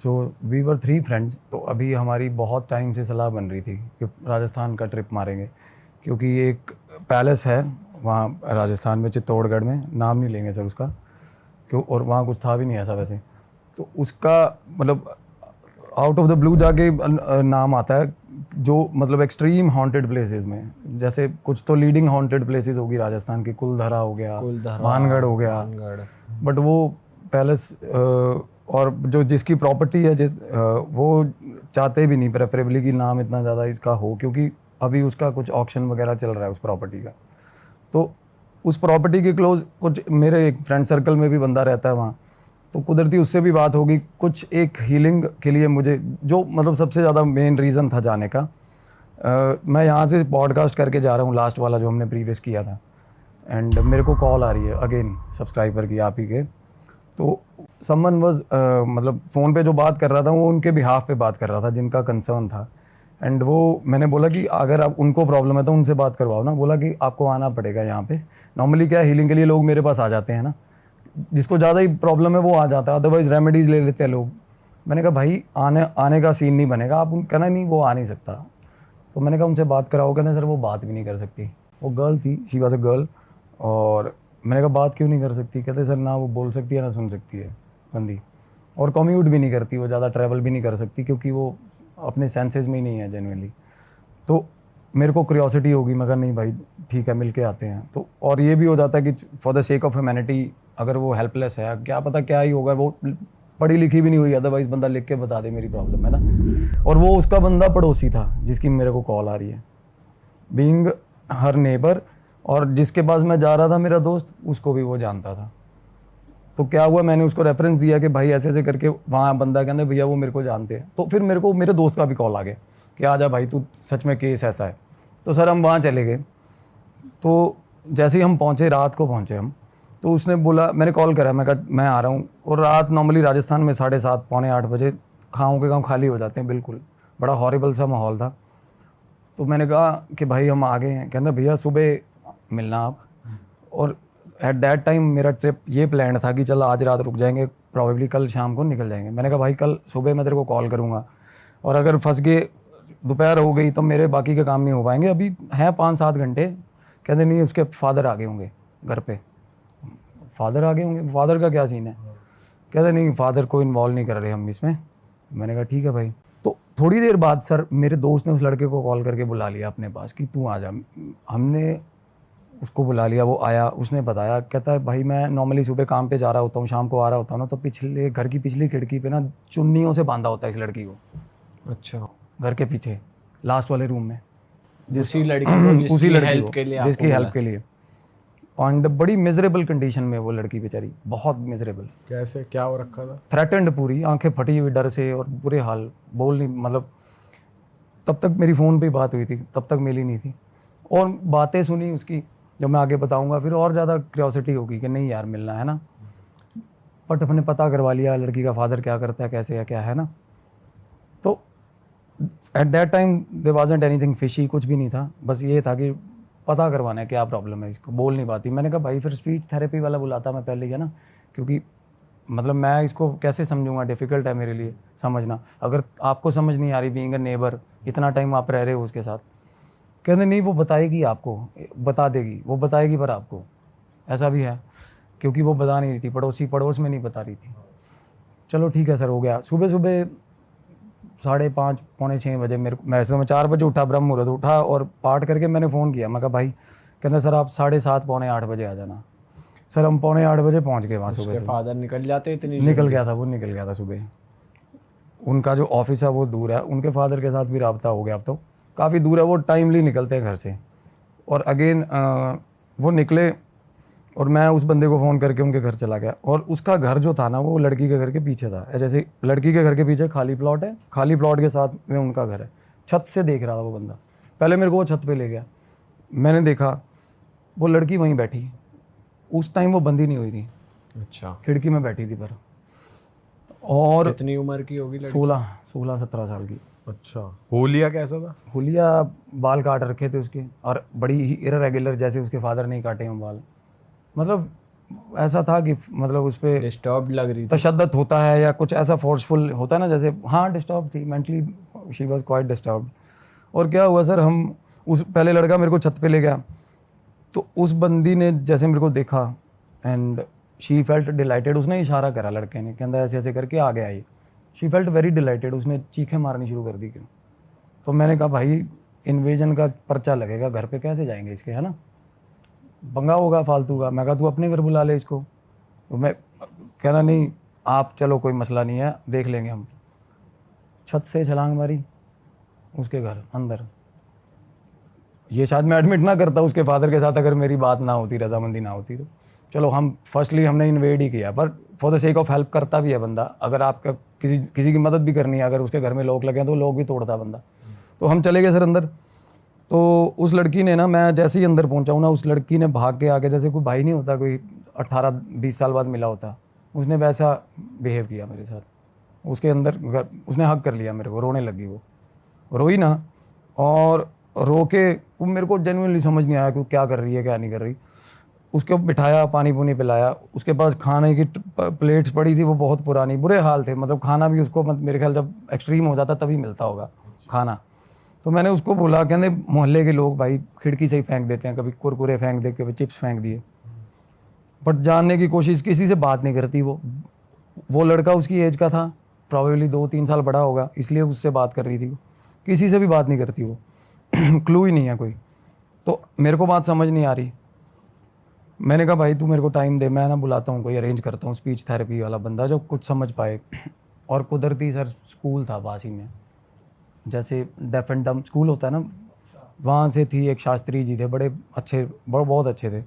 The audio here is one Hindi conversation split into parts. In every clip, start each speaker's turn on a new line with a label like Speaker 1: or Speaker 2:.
Speaker 1: So we were 3 friends. तो अभी हमारी बहुत टाइम से सलाह बन रही थी कि राजस्थान का ट्रिप मारेंगे, क्योंकि एक पैलेस है वहाँ राजस्थान में, चित्तौड़गढ़ में, नाम नहीं लेंगे सर उसका, क्यों, और वहाँ कुछ था भी नहीं ऐसा वैसे। तो उसका मतलब आउट ऑफ द ब्लू जाके नाम आता है, जो मतलब एक्सट्रीम हॉन्टेड प्लेसेस में, जैसे कुछ तो लीडिंग हॉन्टेड प्लेसेस होगी राजस्थान की, कुलधरा हो गया, भानगढ़ हो गया, बट वो पैलेस और जो जिसकी प्रॉपर्टी है वो चाहते भी नहीं प्रेफरेबली कि नाम इतना ज़्यादा इसका हो, क्योंकि अभी उसका कुछ ऑक्शन वगैरह चल रहा है उस प्रॉपर्टी का। तो उस प्रॉपर्टी के क्लोज कुछ मेरे एक फ्रेंड सर्कल में भी बंदा रहता है वहाँ, तो कुदरती उससे भी बात होगी कुछ एक हीलिंग के लिए मुझे, जो मतलब सबसे ज़्यादा मेन रीज़न था जाने का। मैं यहाँ से पॉडकास्ट करके जा रहा हूँ, लास्ट वाला जो हमने प्रीवियस किया था, एंड मेरे को कॉल आ रही है अगेन सब्सक्राइबर की, आप ही के। तो समवन वाज मतलब फ़ोन पे जो बात कर रहा था वो उनके बिहाफ पे बात कर रहा था जिनका कंसर्न था, एंड वो मैंने बोला कि अगर आप उनको प्रॉब्लम है तो उनसे बात करवाओ ना। बोला कि आपको आना पड़ेगा यहाँ पे। नॉर्मली क्या हीलिंग के लिए लोग मेरे पास आ जाते हैं ना, जिसको ज़्यादा ही प्रॉब्लम है वो आ जाता है, अदरवाइज़ रेमेडीज़ ले लेते हैं लोग। मैंने कहा भाई आने का सीन नहीं बनेगा, आप कहना नहीं वो आ नहीं सकता। तो मैंने कहा उनसे बात कराओ, कहते सर वो बात भी नहीं कर सकती। वो गर्ल थी, शी वाज अ गर्ल। और मैंने कहा बात क्यों नहीं कर सकती? कहते सर ना वो बोल सकती है ना सुन सकती है बंदी, और कम्यूट भी नहीं करती, वो ज़्यादा ट्रैवल भी नहीं कर सकती क्योंकि वो अपने सेंसेस में ही नहीं है जेन्युइनली। तो मेरे को क्यूरियोसिटी होगी, मैं कहा नहीं भाई ठीक है मिल के आते हैं। तो और ये भी हो जाता है कि for the sake of humanity, अगर वो हेल्पलेस है, क्या पता क्या ही होगा, वो पढ़ी लिखी भी नहीं हुई, अदरवाइज बंदा लिख के बता दे मेरी प्रॉब्लम है ना। और वो उसका बंदा पड़ोसी था जिसकी मेरे को कॉल आ रही है, बीइंग हर नेबर, और जिसके पास मैं जा रहा था मेरा दोस्त, उसको भी वो जानता था। तो क्या हुआ, मैंने उसको रेफरेंस दिया कि भाई ऐसे ऐसे करके वहाँ बंदा कहने भैया वो मेरे को जानते हैं। तो फिर मेरे को मेरे दोस्त का भी कॉल आ गया कि आजा भाई तू, सच में केस ऐसा है। तो सर हम वहाँ चले गए। तो जैसे ही हम पहुँचे, रात को पहुँचे हम, तो उसने बोला, मैंने कॉल करा, मैं कहा मैं आ रहा हूँ। और रात नॉर्मली राजस्थान में 7:30 पौने 8 बजे गाँव के गाँव खाली हो जाते हैं बिल्कुल, बड़ा हॉरिबल सा माहौल था। तो मैंने कहा कि भाई हम आ गए हैं। कहना भैया सुबह मिलना आप। और एट दैट टाइम मेरा ट्रिप ये प्लान था कि चल आज रात रुक जाएंगे, प्रॉबेबली कल शाम को निकल जाएंगे। मैंने कहा भाई कल सुबह मैं तेरे को कॉल करूँगा, और अगर फंस गए दोपहर हो गई तो मेरे बाकी के काम नहीं हो पाएंगे, अभी हैं 5-7 घंटे। कहते नहीं उसके फादर आ गए होंगे घर पे। फादर आ गए होंगे, फादर का क्या सीन है? कहते नहीं फादर को इन्वॉल्व नहीं कर रहे हम इसमें। मैंने कहा ठीक है भाई। तो थोड़ी देर बाद सर मेरे दोस्त ने उस लड़के को कॉल करके बुला लिया अपने पास कि तू आ जा। हमने उसको बुला लिया, वो आया, उसने बताया, कहता है भाई मैं नॉर्मली सुबह काम पे जा रहा होता हूँ, शाम को आ रहा होता हूँ ना, तो पिछले घर की पिछली खिड़की पे ना चुन्नियों से बांधा होता है इस लड़की को।
Speaker 2: अच्छा।
Speaker 1: घर के पीछे लास्ट वाले रूम में,
Speaker 2: उसी लड़की को
Speaker 1: उसी लड़की
Speaker 2: हेल्प
Speaker 1: को
Speaker 2: के लिए,
Speaker 1: जिसकी हेल्प के लिए। एंड बड़ी मिजरेबल कंडीशन में वो लड़की बेचारी, बहुत मिजरेबल।
Speaker 3: कैसे, क्या हो रखा था?
Speaker 1: थ्रेटेंड, पूरी आंखें फटी हुई डर से, और बुरे हाल, बोल नहीं, मतलब तब तक मेरी फ़ोन पे बात हुई थी, तब तक मिली नहीं थी। और बातें सुनी उसकी, जब मैं आगे बताऊंगा फिर और ज़्यादा क्यूरियोसिटी होगी कि नहीं यार मिलना है ना। बट अपने पता करवा लिया लड़की का फादर क्या करता है, कैसे है, क्या है ना। तो at that time there wasn't anything fishy, कुछ भी नहीं था, बस ये था कि पता करवाना है क्या प्रॉब्लम है, इसको बोल नहीं पाती। मैंने कहा भाई फिर स्पीच थेरेपी वाला बुलाता मैं पहले ही, है ना, क्योंकि मतलब मैं इसको कैसे समझूंगा, डिफ़िकल्ट है मेरे लिए समझना। अगर आपको समझ नहीं आ रही, बीइंग अ नेबर, इतना टाइम आप रह रहे हो उसके साथ। कहते नहीं वो बताएगी आपको, बता देगी, वो बताएगी पर आपको। ऐसा भी है, क्योंकि वो बता नहीं रही थी, पड़ोस में नहीं बता रही थी। चलो ठीक है सर, हो गया। सुबह सुबह 5:30 पौने 6 बजे मैं 4 बजे उठा, ब्रह्म मुहूर्त उठा, और पाठ करके मैंने फ़ोन किया। मैं कहा भाई, कहना सर आप 7:30 पौने 8 बजे आ जाना। सर हम पौने 8 बजे पहुँच गए वहाँ सुबह।
Speaker 2: फादर निकल जाते इतनी
Speaker 1: निकल गया था, वो निकल गया था सुबह। उनका जो ऑफिस है वो दूर है, उनके फादर के साथ भी रब्ता हो गया, अब तो काफ़ी दूर है, वो टाइमली निकलते हैं घर से। और अगेन वो निकले, और मैं उस बंदे को फ़ोन करके उनके घर चला गया। और उसका घर जो था ना, वो लड़की के घर के पीछे था। जैसे लड़की के घर के पीछे खाली प्लॉट है, खाली प्लॉट के साथ में उनका घर है। छत से देख रहा था वो बंदा। पहले मेरे को वो छत पे ले गया, मैंने देखा वो लड़की वहीं बैठी। उस टाइम वो बंदी नहीं हुई थी।
Speaker 2: अच्छा।
Speaker 1: खिड़की में बैठी थी पर। और
Speaker 2: कितनी उम्र की होगी?
Speaker 1: 16-17 साल की।
Speaker 3: अच्छा, होलिया कैसा था?
Speaker 1: हुलिया बाल काट रखे थे उसके, और बड़ी ही इररेगुलर, जैसे उसके फादर नहीं काटे हों बाल। मतलब ऐसा था कि मतलब उस पर
Speaker 2: डिस्टर्ब लग रही थी।
Speaker 1: तशद्दुद होता है या कुछ ऐसा फोर्सफुल होता है ना, जैसे हाँ डिस्टर्ब थी mentally, she was quite disturbed. और क्या हुआ सर, हम उस पहले लड़का मेरे को छत पे ले गया, तो उस बंदी ने जैसे मेरे को देखा एंड शी फेल्ट डिलाइटेड, उसने इशारा करा लड़के ने, कहता ऐसे ऐसे करके आ गया ये। शी फेल्ट वेरी डिलाइटेड, उसने चीखें मारनी शुरू कर दी क्यों। तो मैंने कहा भाई इन्वेजन का पर्चा लगेगा घर पे, कैसे जाएंगे इसके, है ना, पंगा होगा फालतू का। मैं कहा तू अपने घर बुला ले इसको। तो मैं कह रहा नहीं आप चलो कोई मसला नहीं है, देख लेंगे हम। छत से छलांग मारी उसके घर अंदर। ये शायद मैं एडमिट ना करता उसके फादर के साथ अगर मेरी बात ना होती, रजामंदी ना होती। तो चलो हम फर्स्टली हमने इन्वेड ही किया, पर for the sake of help करता भी है बंदा। अगर आपका किसी की मदद भी करनी है, अगर उसके घर में लोग लगे हैं तो लोग भी तोड़ता बंदा। तो हम चले गए सर अंदर। तो उस लड़की ने ना, मैं जैसे ही अंदर पहुंचा हूँ ना, उस लड़की ने भाग के आके, जैसे कोई भाई नहीं होता, कोई 18-20 साल बाद मिला होता, उसने वैसा बिहेव किया मेरे साथ। उसके अंदर उसने हक कर लिया मेरे को, रोने लगी वो, रोई ना, और रो के वो मेरे को जेन्युइनली समझ नहीं आया कि वो क्या कर रही है क्या नहीं कर रही। उसको बिठाया, पानी पुनी पिलाया, उसके पास खाने की प्लेट्स पड़ी थी, वो बहुत पुरानी, बुरे हाल थे, मतलब खाना भी उसको मेरे ख्याल जब एक्सट्रीम हो जाता तभी मिलता होगा खाना। तो मैंने उसको बोला, कहते मोहल्ले के लोग भाई खिड़की से ही फेंक देते हैं, कभी कुरकुरे फेंक दे, कभी चिप्स फेंक दिए, बट जानने की कोशिश, किसी से बात नहीं करती वो लड़का उसकी एज का था, प्रॉबेबली 2-3 साल बड़ा होगा, इसलिए उससे बात कर रही थी वो, किसी से भी बात नहीं करती वो क्लू ही नहीं है कोई। तो मेरे को बात समझ नहीं आ रही। मैंने कहा भाई तू मेरे को टाइम दे, मैं ना बुलाता हूँ, कोई अरेंज करता हूँ स्पीच थेरेपी वाला बंदा जो कुछ समझ पाए। और कुदरती सर स्कूल था पास ही में, जैसे डेफ एंड डम स्कूल होता है ना, वहाँ से थी एक शास्त्री जी थे, बड़े अच्छे, बहुत अच्छे थे।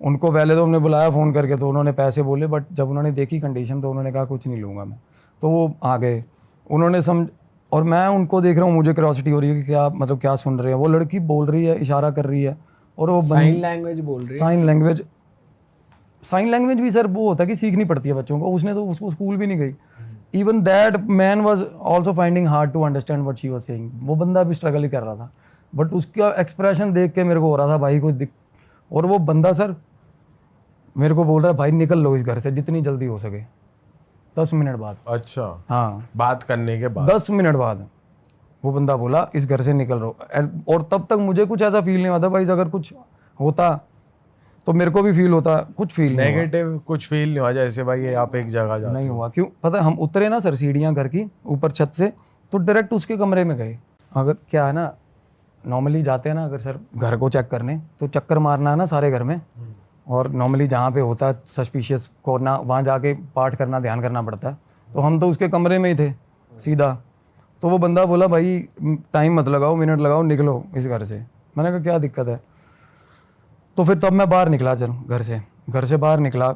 Speaker 1: उनको पहले तो हमने बुलाया फ़ोन करके, तो उन्होंने पैसे बोले, बट जब उन्होंने देखी कंडीशन तो उन्होंने कहा कुछ नहीं लूँगा मैं। तो वो आ गए, उन्होंने और मैं उनको देख रहा हूँ, मुझे क्यूरियोसिटी हो रही है कि क्या मतलब क्या सुन रहे हैं। वो लड़की बोल रही है, इशारा कर रही है, और वो
Speaker 2: साइन लैंग्वेज बोल रही है।
Speaker 1: साइन लैंग्वेज भी सर वो होता है कि सीखनी पड़ती है बच्चों को, उसने तो उसको स्कूल भी नहीं गई। Even that man was also finding hard to understand what she was saying. वो बंदा भी स्ट्रगल ही कर रहा था, बट उसका एक्सप्रेशन देख के मेरे को हो रहा था भाई कोई और वो बंदा सर मेरे को बोल रहा है भाई निकल लो इस घर से जितनी जल्दी हो सके। 10 मिनट बाद,
Speaker 3: अच्छा,
Speaker 1: हाँ
Speaker 3: बात करने के बाद
Speaker 1: 10 मिनट बाद वो बंदा बोला इस घर से निकल रहो। और तब तक मुझे कुछ ऐसा फील नहीं होता भाई, अगर कुछ होता तो मेरे को भी फील होता, कुछ फील नहीं हुआ।
Speaker 3: नेगेटिव कुछ फील नहीं हुआ जैसे भाई आप एक जगह जाते
Speaker 1: नहीं हुआ। क्यों पता है, हम उतरे ना सर सीढ़ियाँ घर की ऊपर छत से, तो डायरेक्ट उसके कमरे में गए। अगर क्या है ना, नॉर्मली जाते हैं ना अगर सर घर को चेक करने, तो चक्कर मारना है ना सारे घर में, और नॉर्मली जहाँ पे होता है सस्पिशियस कोना, वहाँ जाके पाठ करना, ध्यान करना पड़ता है। तो हम तो उसके कमरे में ही थे सीधा। तो वो बंदा बोला भाई टाइम मत लगाओ, मिनट लगाओ, निकलो इस घर से। मैंने कहा क्या दिक्कत है। तो फिर तब मैं बाहर निकला, चलो घर से बाहर निकला,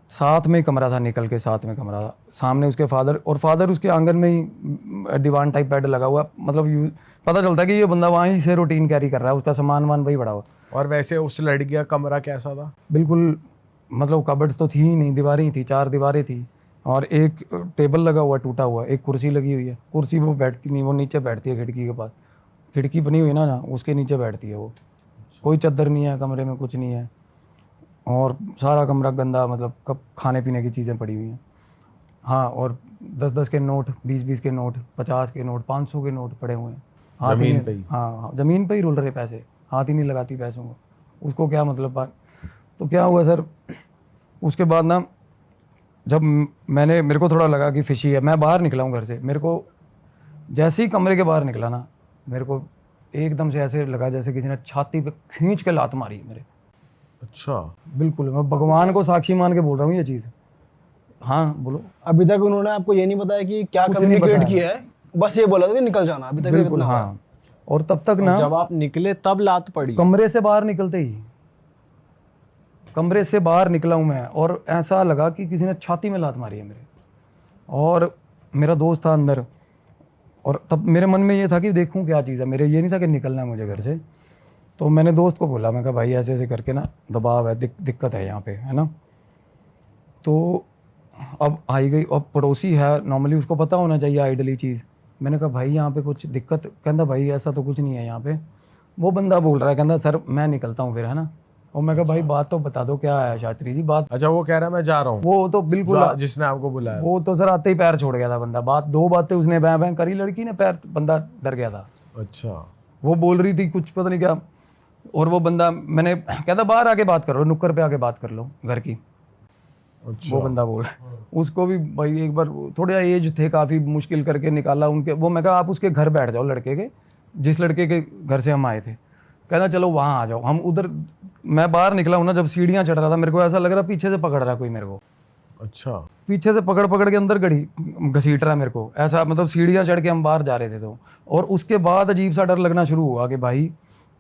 Speaker 1: साथ में ही कमरा था, निकल के साथ में कमरा था, सामने उसके फादर उसके आंगन में ही दीवान टाइप बेड लगा हुआ, मतलब पता चलता है कि ये बंदा वहीं से रूटीन कैरी कर रहा है, उसका सामान वान वही बड़ा हुआ।
Speaker 3: और वैसे उस लड़की का कमरा कैसा था?
Speaker 1: बिल्कुल मतलब कबर्ड्स तो थी ही नहीं, दीवारें ही थी, 4 दीवारें थी, और एक टेबल लगा हुआ टूटा हुआ, एक कुर्सी लगी हुई है। कुर्सी वो बैठती नहीं, वो नीचे बैठती है खिड़की के पास, खिड़की बनी हुई ना उसके नीचे बैठती है वो। कोई चादर नहीं है कमरे में, कुछ नहीं है, और सारा कमरा गंदा, मतलब कब खाने पीने की चीज़ें पड़ी हुई हैं। हाँ, और 10-10 के नोट, 20-20 के नोट, 50 के नोट, 500 के नोट पड़े हुए हैं
Speaker 3: जमीन पे ही।
Speaker 1: हाँ जमीन पे ही रुल रहे पैसे, हाथ ही नहीं लगाती पैसों को, उसको क्या मतलब बात। तो क्या हुआ सर, उसके बाद ना जब मेरे को थोड़ा लगा कि फिशी है, मैं बाहर निकला हूँ घर से। मेरे को जैसे ही कमरे के बाहर निकला ना, मेरे को एकदम से ऐसे लगा जैसे किसी ने छाती पे खींच के लात मारी है मेरे।
Speaker 3: अच्छा,
Speaker 1: बिल्कुल, मैं भगवान को साक्षी मान के बोल रहा हूँ ये चीज़। हाँ बोलो।
Speaker 4: अभी तक उन्होंने आपको ये नहीं बताया कि क्या
Speaker 1: कुछ नहीं
Speaker 4: कम्युनिकेट
Speaker 1: बताया।
Speaker 4: किया है, बस ये बोला था कि निकल जाना, अभी तक ये
Speaker 1: बिल्कुल
Speaker 4: इतना हुआ है।
Speaker 1: हाँ। और तब तक ना
Speaker 2: जब आप निकले तब लात पड़ी?
Speaker 1: कमरे से बाहर निकलते ही, कमरे से बाहर निकला हूँ मैं, और ऐसा लगा कि किसी ने छाती में लात मारी है मेरे। और मेरा दोस्त था अंदर, और तब मेरे मन में ये था कि देखूं क्या चीज़ है, मेरे ये नहीं था कि निकलना है मुझे घर से। तो मैंने दोस्त को बोला, मैं कहा भाई ऐसे ऐसे करके ना दबाव है, दिक्कत है यहाँ पे, है ना। तो अब आई गई, अब पड़ोसी है, नॉर्मली उसको पता होना चाहिए आइडली चीज़। मैंने कहा भाई यहाँ पे कुछ दिक्कत, कहता भाई ऐसा तो कुछ नहीं है यहाँ पे। वो बंदा बोल रहा है, कहता सर मैं निकलता हूँ फिर, है ना, और मैं कहा भाई बात तो बता दो क्या है शास्त्री जी बात।
Speaker 3: अच्छा, वो कह रहा है मैं जा रहा हूँ,
Speaker 1: वो तो बिल्कुल
Speaker 3: जिसने आपको बुलाया।
Speaker 1: वो तो सर आते ही पैर छोड़ गया था बंदा। दो बातें उसने बैं बैं करी, लड़की ने पैर, बंदा डर गया था।
Speaker 3: अच्छा,
Speaker 1: वो बोल रही थी कुछ पता नहीं क्या, और वो बंदा मैंने कहता बाहर आके बात कर लो, नुक्कर पे आके बात कर लो घर की।
Speaker 3: अच्छा,
Speaker 1: वो बंदा बोल उसको भी भाई एक बार थोड़ा एज थे काफ़ी, मुश्किल करके निकाला उनके। वो मैं कहा आप उसके घर बैठ जाओ, लड़के के, जिस लड़के के घर से हम आए थे। कहना चलो वहाँ आ जाओ। हम उधर, मैं बाहर निकला हूँ ना, जब सीढ़ियाँ चढ़ रहा था मेरे को ऐसा लग रहा पीछे से पकड़ रहा कोई मेरे को,
Speaker 3: अच्छा,
Speaker 1: पीछे से पकड़ पकड़ के अंदर घसीट रहा मेरे को ऐसा, मतलब सीढ़ियाँ चढ़ के हम बाहर जा रहे थे तो। और उसके बाद अजीब सा डर लगना शुरू हुआ कि भाई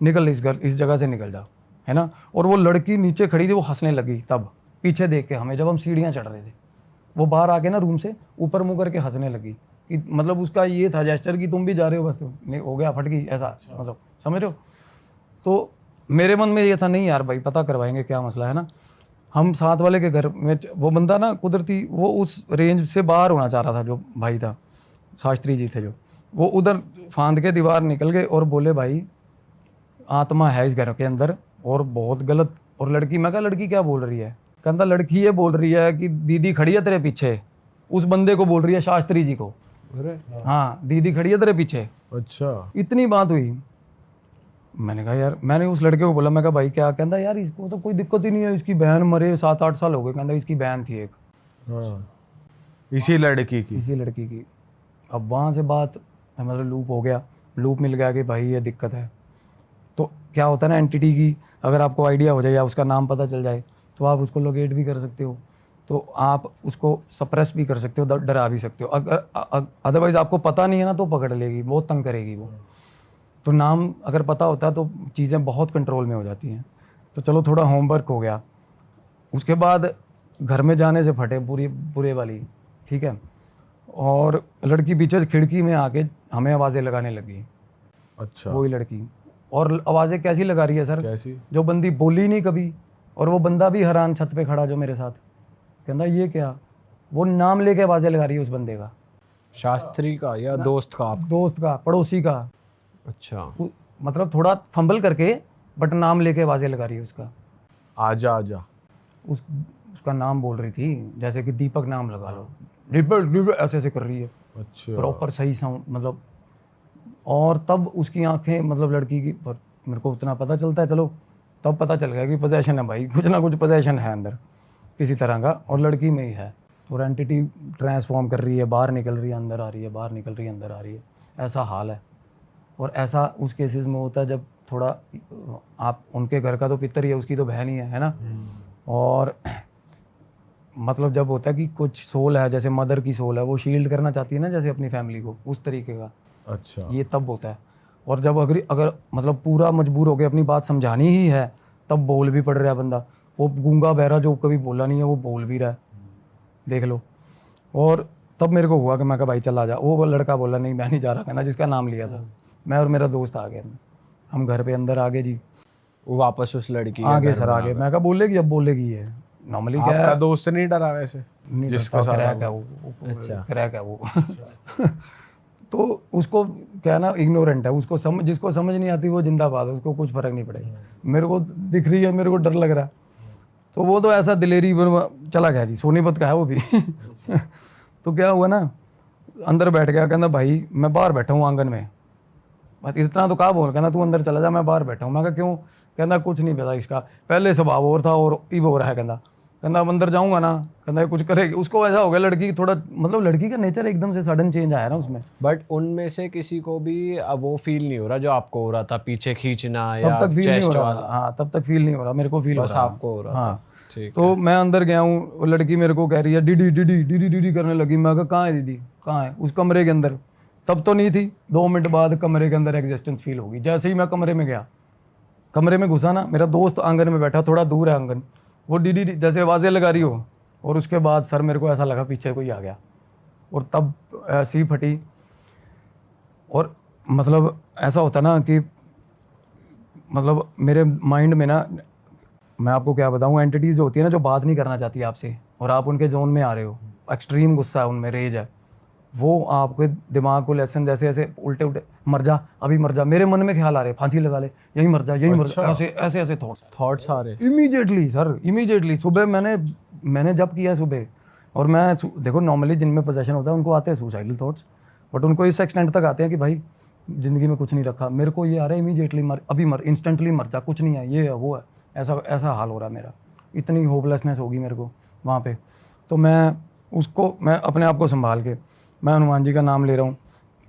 Speaker 1: निकल इस जगह से निकल जा, है ना। और वो लड़की नीचे खड़ी थी, वो हंसने लगी तब पीछे देख के हमें, जब हम सीढ़ियाँ चढ़ रहे थे। वो बाहर आके ना रूम से ऊपर मुँह करके हंसने लगी कि मतलब उसका ये था जेस्चर कि तुम भी जा रहे हो, बस नहीं हो गया, फट गई ऐसा, मतलब समझ रहे हो। तो मेरे मन में ये था नहीं यार भाई पता करवाएंगे क्या मसला है ना। हम साथ वाले के घर में, वो बंदा ना कुदरती वो उस रेंज से बाहर होना चाह रहा था, जो भाई था शास्त्री जी थे जो, वो उधर फांद के दीवार निकल गए और बोले भाई आत्मा है इस घर के अंदर और बहुत गलत। और लड़की, मैं कहा लड़की क्या बोल रही है? कहता लड़की ये बोल रही है कि दीदी खड़ी है तेरे पीछे, उस बंदे को बोल रही है शास्त्री जी को,
Speaker 2: अरे
Speaker 1: हाँ दीदी खड़ी है तेरे पीछे।
Speaker 3: अच्छा,
Speaker 1: इतनी बात हुई। मैंने कहा यार, मैंने उस लड़के को बोला, मैं कहा भाई क्या? कहता यार इसको तो कोई दिक्कत ही नहीं है, इसकी बहन मरे 7-8 साल हो गए। कहता इसकी बहन थी एक,
Speaker 3: हाँ, इसी लड़की की।
Speaker 1: इसी लड़की की। अब वहाँ से बात मतलब लूप हो गया, लूप मिल गया कि भाई ये दिक्कत है। तो क्या होता है ना, एंटिटी की अगर आपको आइडिया हो जाए या उसका नाम पता चल जाए तो आप उसको लोकेट भी कर सकते हो, तो आप उसको सप्रेस भी कर सकते हो, डरा भी सकते हो। अगर अदरवाइज़ आपको पता नहीं है ना तो पकड़ लेगी, बहुत तंग करेगी वो। तो नाम अगर पता होता है तो चीज़ें बहुत कंट्रोल में हो जाती हैं। तो चलो थोड़ा होमवर्क हो गया। उसके बाद घर में जाने से फटे बुरे वाली, ठीक है। और लड़की पीछे खिड़की में आके हमें आवाज़ें लगाने लगी,
Speaker 3: अच्छा,
Speaker 1: वही लड़की। और आवाज़ें कैसी लगा रही है सर?
Speaker 3: कैसी?
Speaker 1: जो बंदी बोली नहीं कभी, और वो बंदा भी हैरान छत पे खड़ा जो मेरे साथ, कहता ये क्या? वो नाम लेके आवाज़ें लगा रही है उस बंदे का,
Speaker 2: शास्त्री का या दोस्त का?
Speaker 1: दोस्त का, पड़ोसी का।
Speaker 2: अच्छा,
Speaker 1: मतलब थोड़ा फंबल करके बट नाम लेके आवाज़ें लगा रही है उसका।
Speaker 3: आजा आजा,
Speaker 1: उसका नाम बोल रही थी, जैसे कि दीपक नाम लगा लो, दीपक ऐसे ऐसे कर रही है
Speaker 3: अच्छा,
Speaker 1: प्रॉपर सही साउंड मतलब। और तब उसकी आंखें, मतलब लड़की की, पर मेरे को उतना पता चलता है, चलो तब पता चल गया कि पोजेशन है भाई, कुछ ना कुछ पोजेशन है अंदर किसी तरह का, और लड़की में ही है। और एंटिटी ट्रांसफॉर्म कर रही है, बाहर निकल रही है, अंदर आ रही है, बाहर निकल रही है, अंदर आ रही है, ऐसा हाल है। और ऐसा उस केसेस में होता है जब थोड़ा आप, उनके घर का तो पितर ही है, उसकी तो बहन ही है ना। और मतलब जब होता है कि कुछ सोल है, जैसे मदर की सोल है, वो शील्ड करना चाहती है ना जैसे अपनी फैमिली को, उस तरीके का
Speaker 3: अच्छा,
Speaker 1: ये तब होता है। और जब अगर मतलब पूरा मजबूर हो के अपनी बात समझानी ही है, तब बोल भी पड़ रहा है बंदा। वो गूंगा बहरा जो कभी बोला नहीं है वो बोल भी रहा है, देख लो। और तब मेरे को हुआ कि मैं कहा भाई चला जा। वो लड़का बोला नहीं मैं नहीं जा रहा, कहना जिसका नाम लिया था। मैं और मेरा दोस्त आ गए, हम घर पे अंदर आ गए जी,
Speaker 2: वो वापस उस लड़की
Speaker 1: आगे सर आगे। मैं कहा बोलेगी, अब बोलेगी ये नॉर्मली क्या
Speaker 3: आपका
Speaker 1: है,
Speaker 3: दोस्त नहीं डरा वैसे?
Speaker 1: नहीं
Speaker 3: जिसके
Speaker 1: डरता,
Speaker 3: साथ
Speaker 1: क्रैक है
Speaker 3: आप-
Speaker 1: वो,
Speaker 2: अच्छा।
Speaker 1: क्रैक है वो। तो उसको क्या ना, इग्नोरेंट है, उसको जिसको समझ नहीं आती वो जिंदाबाद है, उसको कुछ फर्क नहीं पड़ेगा। मेरे को दिख रही है, मेरे को डर लग रहा है, तो वो तो ऐसा दिलेरी चला गया जी, सोनीपत का है वो भी। तो क्या हुआ ना, अंदर बैठ गया, कहना भाई मैं बाहर बैठा हूँ आंगन में। बस इतना तो कहा बोल, कहना तू अंदर चला जा, मैं बाहर बैठा हूँ। मैं कहा क्यों? कहना कुछ नहीं पता, इसका पहले स्वभाव और था और इव हो रहा है। कहना अब अंदर जाऊँगा ना, कहना कुछ करेगी। उसको ऐसा हो गया, लड़की थोड़ा मतलब लड़की का नेचर एकदम से सडन चेंज आया ना उसमें।
Speaker 2: बट उनमें से किसी को भी अब वो फील नहीं हो रहा जो आपको हो रहा था, पीछे खींचना या
Speaker 1: तब तक फील नहीं हो
Speaker 2: चेस्ट
Speaker 1: रहा,
Speaker 2: वाला?
Speaker 1: हाँ तब तक फील नहीं हो रहा, मेरे को फील हो
Speaker 2: बस
Speaker 1: रहा था।
Speaker 2: आपको हो रहा
Speaker 1: हाँ।
Speaker 2: था, ठीक।
Speaker 1: तो मैं अंदर गया हूँ, वो लड़की मेरे को कह रही है डीडी डीडी डीडी डीडी करने लगी। मैं कहा कहाँ है दीदी, कहाँ है? उस कमरे के अंदर। तब तो नहीं थी, 2 मिनट बाद कमरे के अंदर एग्जिस्टेंस फील होगी। जैसे ही मैं कमरे में गया, कमरे में घुसा ना, मेरा दोस्त आंगन में बैठा, थोड़ा दूर है आंगन, वो डीडी जैसे आवाज़ें लगा रही हो। और उसके बाद सर मेरे को ऐसा लगा पीछे कोई आ गया, और तब ऐसी ही फटी। और मतलब ऐसा होता ना कि मतलब मेरे माइंड में ना, मैं आपको क्या बताऊँ, एंटिटीज़ होती है ना जो बात नहीं करना चाहती आपसे, और आप उनके जोन में आ रहे हो, एक्सट्रीम गुस्सा है उनमें, रेज है, वो आपके दिमाग को लेसन जैसे ऐसे उल्टे उल्टे मर जा, अभी मर जा, मेरे मन में ख्याल आ रहे फांसी लगा ले, यही मर जा, यही मर जा, ऐसे ऐसे ऐसे थॉट्स
Speaker 2: थॉट्स आ रहे।
Speaker 1: Immediately sir, immediately. सुबह मैंने जब किया सुबह, और मैं देखो नॉर्मली जिनमें पोजेशन होता है उनको आते हैं सुसाइडल थॉट्स, बट उनको इस एक्सटेंट तक आते हैं कि भाई ज़िंदगी में कुछ नहीं रखा, मेरे को ये आ रहा है इमीडिएटली मर, अभी मर, इंस्टेंटली मर जा, कुछ नहीं है, ये है वो है, ऐसा ऐसा हाल हो रहा है मेरा। इतनी होपलेसनेस होगी मेरे को वहाँ पे। तो मैं अपने आप को संभाल के मैं हनुमान जी का नाम ले रहा हूँ।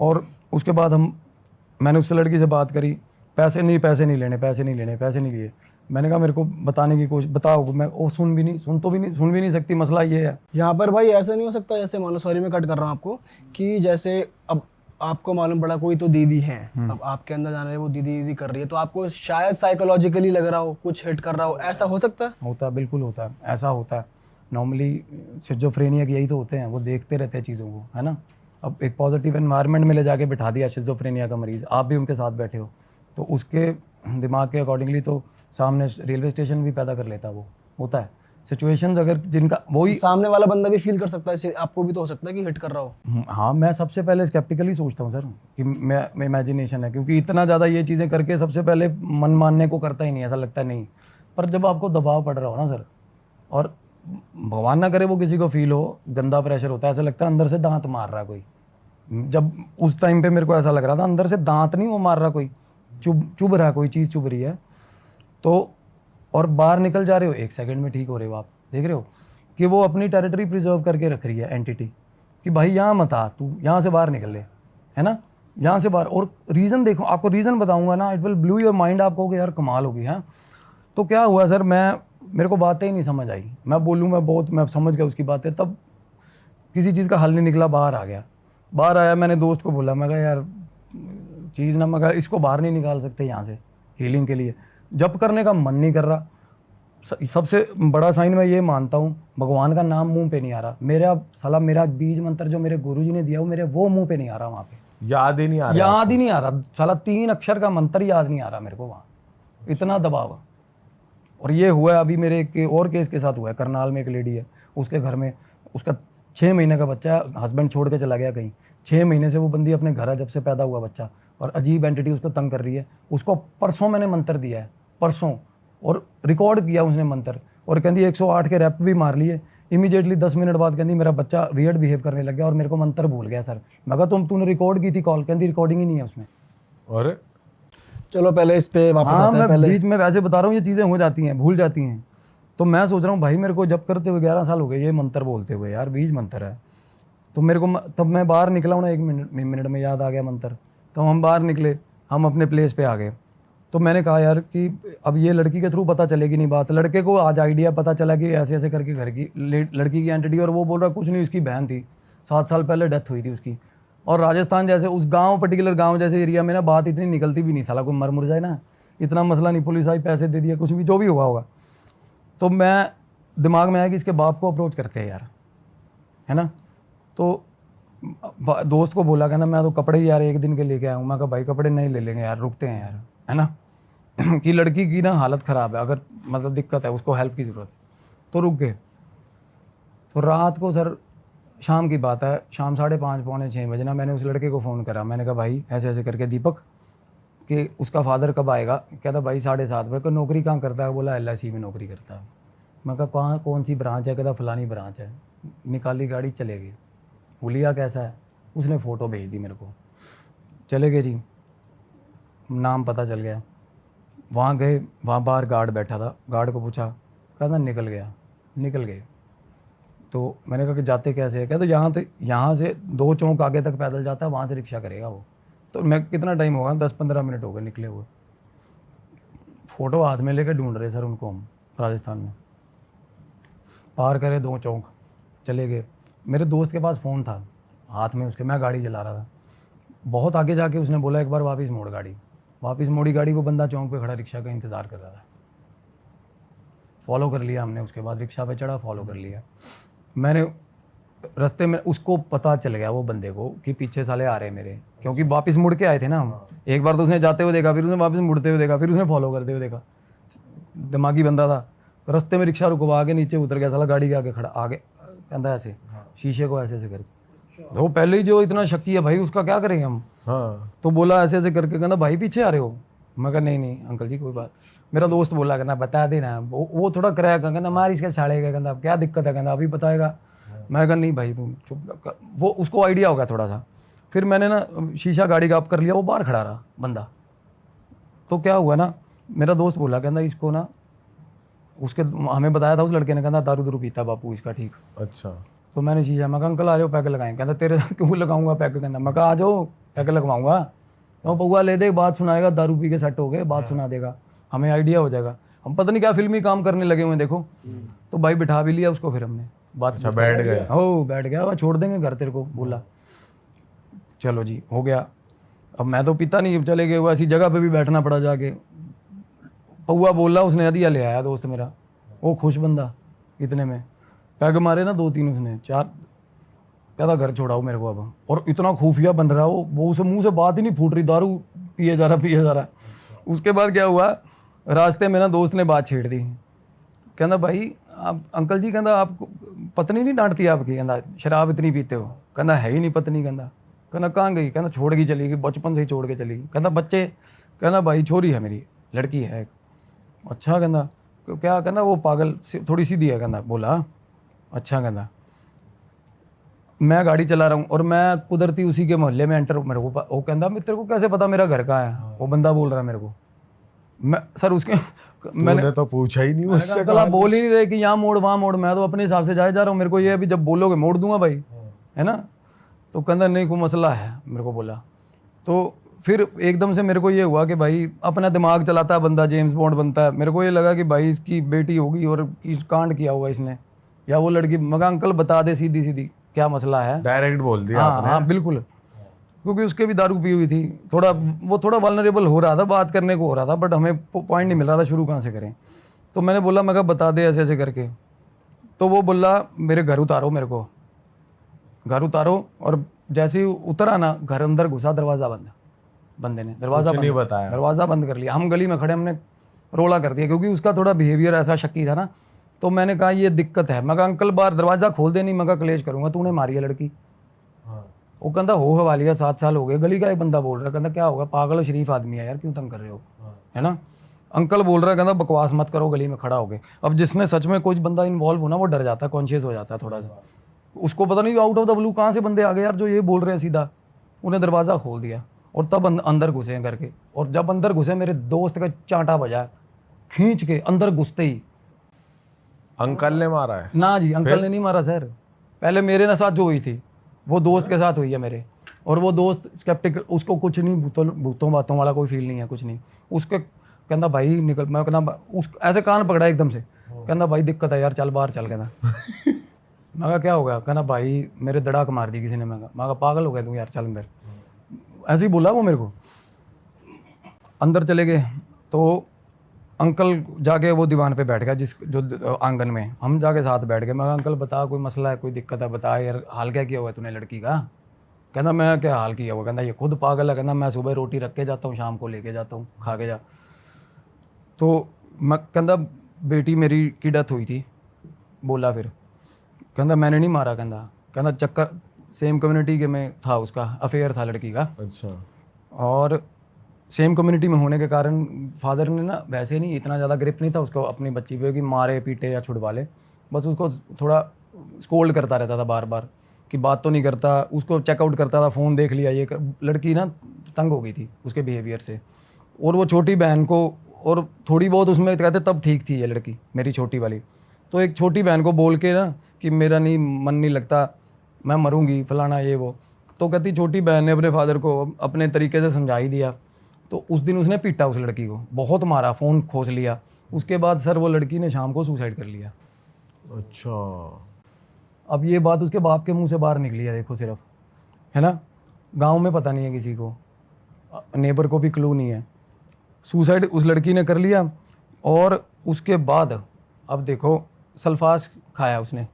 Speaker 1: और उसके बाद मैंने उससे लड़की से बात करी, पैसे नहीं लेने, पैसे नहीं लिए। मैंने कहा मेरे को बताने की कोशिश, बताओ। मैं वो सुन भी नहीं सकती, मसला ये है।
Speaker 4: यहाँ पर भाई ऐसा नहीं हो सकता, जैसे मान लो, सॉरी मैं कट कर रहा हूँ आपको, कि जैसे अब आपको मालूम पड़ा कोई तो दीदी है, अब आपके अंदर जाने वो दीदी कर रही है, तो आपको शायद साइकोलॉजिकली लग रहा हो, कुछ हिट कर रहा हो, ऐसा हो सकता है?
Speaker 1: होता है, बिल्कुल होता है, ऐसा होता है। नॉर्मली शिज़ोफ्रेनिया यही तो होते हैं, वो देखते रहते हैं चीज़ों को, है ना। अब एक पॉजिटिव एनवायरनमेंट में ले जाके बिठा दिया शिज़ोफ्रेनिया का मरीज़, आप भी उनके साथ बैठे हो, तो उसके दिमाग के अकॉर्डिंगली तो सामने रेलवे स्टेशन भी पैदा कर लेता है। वो होता है सिचुएशंस, अगर जिनका वही
Speaker 4: सामने वाला बंदा भी फील कर सकता है, आपको भी तो हो सकता है कि हिट कर रहा हो।
Speaker 1: हाँ, मैं सबसे पहले स्केप्टिकली सोचता हूँ सर कि मैं इमेजिनेशन है, क्योंकि इतना ज़्यादा ये चीज़ें करके सबसे पहले मन मानने को करता ही नहीं, ऐसा लगता नहीं। पर जब आपको दबाव पड़ रहा हो ना सर, और भगवान ना करे वो किसी को फील हो, गंदा प्रेशर होता है, ऐसा लगता है अंदर से दांत मार रहा है कोई। जब उस टाइम पे मेरे को ऐसा लग रहा था, अंदर से दांत नहीं वो मार रहा कोई, चुभ रहा है, कोई चीज़ चुभ रही है। तो और बाहर निकल जा रहे हो, 1 सेकंड में ठीक हो रहे हो आप, देख रहे हो कि वो अपनी टेरिटरी प्रिजर्व करके रख रही है एंटिटी, कि भाई यहाँ मत आ, तू यहाँ से बाहर निकल ले, है ना, यहाँ से बाहर। और रीज़न देखो, आपको रीज़न बताऊंगा ना, it will blue your mind, आप कहोगे यार कमाल होगी। हाँ, तो क्या हुआ सर, मेरे को बातें ही नहीं समझ आई, मैं समझ गया उसकी बातें, तब किसी चीज़ का हल नहीं निकला, बाहर आया। मैंने दोस्त को बोला, मैं कहा यार चीज़ ना, मगर इसको बाहर नहीं निकाल सकते यहाँ से हीलिंग के लिए, जब करने का मन नहीं कर रहा। सबसे बड़ा साइन मैं ये मानता हूँ, भगवान का नाम मुंह पे नहीं आ रहा मेरा बीज मंत्र जो मेरे गुरुजी ने दिया, वो मुंह पे नहीं आ रहा, वहाँ पे
Speaker 3: याद ही नहीं आ रहा
Speaker 1: साला 3 अक्षर का मंत्र याद नहीं आ रहा मेरे को वहाँ, इतना दबाव। और ये हुआ है अभी मेरे एक और केस के साथ हुआ है, करनाल में एक लेडी है, उसके घर में उसका 6 महीने का बच्चा है, हस्बैंड छोड़ के चला गया कहीं, 6 महीने से वो बंदी अपने घर है जब से पैदा हुआ बच्चा, और अजीब एंटिटी उसको तंग कर रही है। उसको परसों मैंने मंत्र दिया है, परसों, और रिकॉर्ड किया उसने मंत्र, और कहती 108 के रैप भी मार लिए। इमीडिएटली 10 मिनट बाद कहती मेरा बच्चा वियर्ड बिहेव करने लग गया और मेरे को मंत्र भूल गया सर। मैं कहा तूने रिकॉर्ड की थी कॉल, कहती रिकॉर्डिंग ही नहीं है उसमें।
Speaker 3: और
Speaker 4: चलो पहले इस पे वापस आते हैं।
Speaker 1: मैं बीच में वैसे बता रहा हूँ, ये चीज़ें हो जाती हैं, भूल जाती हैं। तो मैं सोच रहा हूँ भाई मेरे को जब करते हुए 11 साल हो गए ये मंत्र बोलते हुए, यार बीज मंत्र है। तो मेरे को तब मैं बाहर निकला हूँ ना, 1 मिनट में याद आ गया मंत्र। तो हम बाहर निकले, हम अपने प्लेस पे आ गए। तो मैंने कहा यार कि अब ये लड़की के थ्रू पता चलेगी नहीं बात। लड़के को आज आइडिया पता चला कि ऐसे ऐसे करके घर की लड़की की एंटिटी, और वो बोल रहा कुछ नहीं, उसकी बहन थी, 7 साल पहले डेथ हुई थी उसकी। और राजस्थान जैसे उस गांव, पर्टिकुलर गांव जैसे एरिया में ना बात इतनी निकलती भी नहीं, साला कोई मर मुर जाए ना, इतना मसला नहीं, पुलिस आई पैसे दे दिया, कुछ भी जो भी हुआ होगा। तो मैं दिमाग में आया कि इसके बाप को अप्रोच करते हैं यार, है ना। तो दोस्त को बोला, कहना मैं तो कपड़े ही यार 1 दिन के लेके आया हूँ। मैं कहा भाई कपड़े नहीं ले लेंगे यार, रुकते हैं यार, है ना कि लड़की की ना हालत ख़राब है, अगर मतलब दिक्कत है, उसको हेल्प की ज़रूरत। तो रुक गए। तो रात को सर, शाम की बात है, शाम 5:30 पौने 6 बजे ना, मैंने उस लड़के को फ़ोन करा। मैंने कहा भाई ऐसे ऐसे करके दीपक, कि उसका फादर कब आएगा। कहता भाई 7:30 बजे। नौकरी कहाँ करता है। बोला LIC में नौकरी करता है। मैं कहा कौन सी ब्रांच है। कहता फलानी ब्रांच है। निकाली गाड़ी, चले गए। हुलिया कैसा है, उसने फ़ोटो भेज दी मेरे को, चले गए जी, नाम पता चल गया। वहाँ गए, वहाँ बाहर गार्ड बैठा था, गार्ड को पूछा, कहता निकल गए। तो मैंने कहा कि जाते कैसे है। कहते यहाँ से 2 चौक आगे तक पैदल जाता है, वहाँ से रिक्शा करेगा वो। तो मैं कितना टाइम होगा, 10-15 मिनट हो गए निकले हुए। फ़ोटो हाथ में लेकर ढूंढ रहे सर उनको हम, राजस्थान में। पार करे 2 चौक, चले गए। मेरे दोस्त के पास फ़ोन था हाथ में उसके, मैं गाड़ी चला रहा था। बहुत आगे जाके उसने बोला एक बार वापस मोड़ गाड़ी। वापस मोड़ी गाड़ी, वो बंदा चौक पे खड़ा रिक्शा का इंतज़ार कर रहा था। फॉलो कर लिया हमने, उसके बाद रिक्शा पे चढ़ा, फॉलो कर लिया। मैंने रास्ते में, उसको पता चल गया वो बंदे को कि पीछे साले आ रहे हैं मेरे, क्योंकि वापस मुड़ के आए थे ना हम। एक बार तो उसने जाते हुए देखा, फिर उसने वापस मुड़ते हुए देखा, फिर उसने फॉलो करते हुए देखा। दिमागी बंदा था। रास्ते में रिक्शा रुकवा के नीचे उतर गया, साला गाड़ी के आगे खड़ा, आगे कहता ऐसे शीशे को ऐसे ऐसे कर वो पहले ही जो इतना शक्की है भाई, उसका क्या करेंगे हम।
Speaker 3: हाँ
Speaker 1: तो बोला ऐसे ऐसे करके, कहना भाई पीछे आ रहे हो। मैं कहा नहीं नहीं अंकल जी कोई बात। मेरा दोस्त बोला, कहना बता देना, वो थोड़ा क्रैक है, कहना मार इसका छाड़ेगा, कहना अब क्या दिक्कत है, कहना अभी बताएगा। मैं कहा नहीं भाई तुम चुप। वो उसको आइडिया होगा थोड़ा सा। फिर मैंने ना शीशा गाड़ी का ऑफ कर लिया, वो बाहर खड़ा रहा बंदा। तो क्या हुआ ना, मेरा दोस्त बोला, कहना इसको ना, उसके हमें बताया था उस लड़के ने, कहना दारू दूरू पीता बापू इसका, ठीक।
Speaker 3: अच्छा
Speaker 1: तो मैंने शीशा, मैं कहा अंकल आ जाओ पैक लगाएं। कहता तेरे क्यों लगाऊंगा पैक, कहना मैं कहा आ जाओ पैक लगवाऊंगा। तो पौआ ले दे, बात सुनाएगा, दारू पी के सेट हो गए, बात सुना देगा, हमें आइडिया हो जाएगा। हम पता नहीं क्या फिल्मी काम करने लगे हुए देखो। तो भाई बिठा भी लिया उसको, फिर हमने बात।
Speaker 3: अच्छा बैठ गए।
Speaker 1: हो बैठ गया, वह छोड़ देंगे घर तेरे को, बोला चलो जी हो गया। अब मैं तो पीता नहीं, चले गए, वो ऐसी जगह पे भी बैठना पड़ा जाके। पौआ बोला, उसने हदिया ले आया दोस्त मेरा, वो खुश बंदा। इतने में पैग मारे ना 2-3 उसने 4, कहता घर छोड़ाओ मेरे को अब। और इतना खुफिया बन रहा वो उसे मुंह से बात ही नहीं फूट रही, दारू पिए जा रहा। उसके बाद क्या हुआ, रास्ते में ना दोस्त ने बात छेड़ दी। कहना भाई आप अंकल जी, कहना आप पत्नी नहीं डांटती आपकी, कहना शराब इतनी पीते हो। कहना है ही नहीं पत्नी। कहना कहाँ गई, कहना छोड़ के चली गई, बचपन से ही छोड़ के चली गई। कहना बच्चे, कहना भाई छोरी है मेरी, लड़की है एक। अच्छा कहना क्या, कहना वो पागल थोड़ी सीधी है। कहना बोला अच्छा। कहना मैं गाड़ी चला रहा हूँ और मैं कुदरती उसी के मोहल्ले में एंटर, मेरे को वो कहना तेरे को कैसे पता मेरा घर कहाँ है। वो बंदा बोल रहा है मेरे को, मैं सर उसके मैंने
Speaker 3: तो पूछा ही नहीं उससे।
Speaker 1: अंकल आप बोल ही नहीं रहे कि यहाँ मोड़ वहाँ मोड़, मैं तो अपने हिसाब से जाए जा रहा हूँ, मेरे को ये अभी जब बोलोगे मोड़ दूंगा भाई, है ना। तो कहना नहीं कोई मसला है, मेरे को बोला। तो फिर एकदम से मेरे को ये हुआ कि भाई अपना दिमाग चलाता है बंदा, जेम्स बॉन्ड बनता है। मेरे को ये लगा कि भाई इसकी बेटी होगी और कांड किया होगा इसने, या वो लड़की। मगर अंकल बता दे सीधी सीधी क्या मसला है।
Speaker 3: डायरेक्ट बोल दिया
Speaker 1: हाँ
Speaker 3: आपने।
Speaker 1: हाँ बिल्कुल, क्योंकि उसके भी दारू पी हुई थी, वो थोड़ा वल्नरेबल हो रहा था, बात करने को हो रहा था, बट हमें पॉइंट नहीं मिल रहा था शुरू कहाँ से करें। तो मैंने बोला, मैं कहा बता दे ऐसे ऐसे करके। तो वो बोला मेरे घर उतारो, मेरे को घर उतारो। और जैसे ही उतरा ना, घर अंदर घुसा, दरवाज़ा बंद, बंदे ने दरवाज़ा
Speaker 3: कुछ नहीं
Speaker 1: बंद,
Speaker 3: बताया।
Speaker 1: दरवाज़ा बंद कर लिया। हम गली में खड़े, हमने रोला कर दिया, क्योंकि उसका थोड़ा बिहेवियर ऐसा शक्की था ना। तो मैंने कहा ये दिक्कत है। मैं कहा अंकल बाहर दरवाज़ा खोल दे, नहीं मैं कहा कलेश करूँगा, तूने मारी है लड़की। वो कहता हो हवाली है, 7 साल हो गए। गली का एक बंदा बोल रहा, कहता क्या होगा, पागल और शरीफ आदमी है यार, क्यों तंग कर रहे हो, है ना। अंकल बोल रहा है, कहता बकवास मत करो, गली में खड़ा हो गए। अब जिसने सच में कोई बंदा इन्वॉल्व हो ना, वो डर जाता है, कॉन्शियस हो जाता है थोड़ा सा। उसको पता नहीं आउट ऑफ द ब्लू कहाँ से बंदे आ गए यार जो ये बोल रहे हैं सीधा। उन्हें दरवाज़ा खोल दिया और तब अंदर घुसे हैं करके। और जब अंदर घुसे, मेरे दोस्त का चांटा बजा, खींच के अंदर घुसते ही।
Speaker 3: अंकल ने मारा है?
Speaker 1: ना जी अंकल ने नहीं मारा सर, पहले मेरे ना साथ जो हुई थी वो दोस्त के साथ हुई है मेरे। और वो दोस्त स्केप्टिक, उसको कुछ नहीं, भूतों बातों वाला कोई फील नहीं है, कुछ नहीं। उसके कहना भाई निकल, मैं कहना उस ऐसे कान पकड़ा एकदम से, कहना भाई दिक्कत है यार, चल बाहर चल। कहना मैं कहा क्या हो गया, कहना भाई मेरे दड़ाक मार दी किसी ने। मैं कहा पागल हो गया तू यार, चल अंदर। ऐसे ही बोला वो मेरे को। अंदर चले गए तो अंकल जाके वो दीवान पे बैठ गया, जो आंगन में। हम जाके साथ बैठ गए। मैं कहा अंकल बता, कोई मसला है, कोई दिक्कत है, बता यार, हाल क्या किया हुआ है तूने लड़की का। कहना मैं क्या हाल किया हुआ, कहना ये खुद पागल है, कहना मैं सुबह रोटी रख के जाता हूँ, शाम को लेके जाता हूँ, खा के जा। तो मैं कहना बेटी मेरी की डेथ हुई थी। बोला फिर, कहना मैंने नहीं मारा। कहना चक्कर सेम कम्युनिटी के में था, उसका अफेयर था लड़की का।
Speaker 3: अच्छा।
Speaker 1: और सेम कम्युनिटी में होने के कारण फादर ने ना वैसे नहीं इतना ज़्यादा ग्रिप नहीं था उसको अपनी बच्ची पे कि मारे पीटे या छुड़वा ले। बस उसको थोड़ा स्कोल्ड करता रहता था बार बार कि बात तो नहीं करता, उसको चेकआउट करता था, फ़ोन देख लिया ये लड़की ना तंग हो गई थी उसके बिहेवियर से। और वो छोटी बहन को, और थोड़ी बहुत उसमें कहते तब ठीक थी ये लड़की मेरी छोटी वाली। तो एक छोटी बहन को बोल के ना कि मेरा नहीं मन नहीं लगता, मैं मरूंगी, फलाना ये वो। तो कहती छोटी बहन ने अपने फादर को अपने तरीके से समझा ही दिया। तो उस दिन उसने पीटा उस लड़की को, बहुत मारा, फ़ोन खोस लिया। उसके बाद सर वो लड़की ने शाम को सुसाइड कर लिया।
Speaker 3: अच्छा।
Speaker 1: अब ये बात उसके बाप के मुंह से बाहर निकली है, देखो सिर्फ, है ना। गांव में पता नहीं है किसी को, नेबर को भी क्लू नहीं है। सुसाइड उस लड़की ने कर लिया। और उसके बाद अब देखो सल्फास खाया उसने,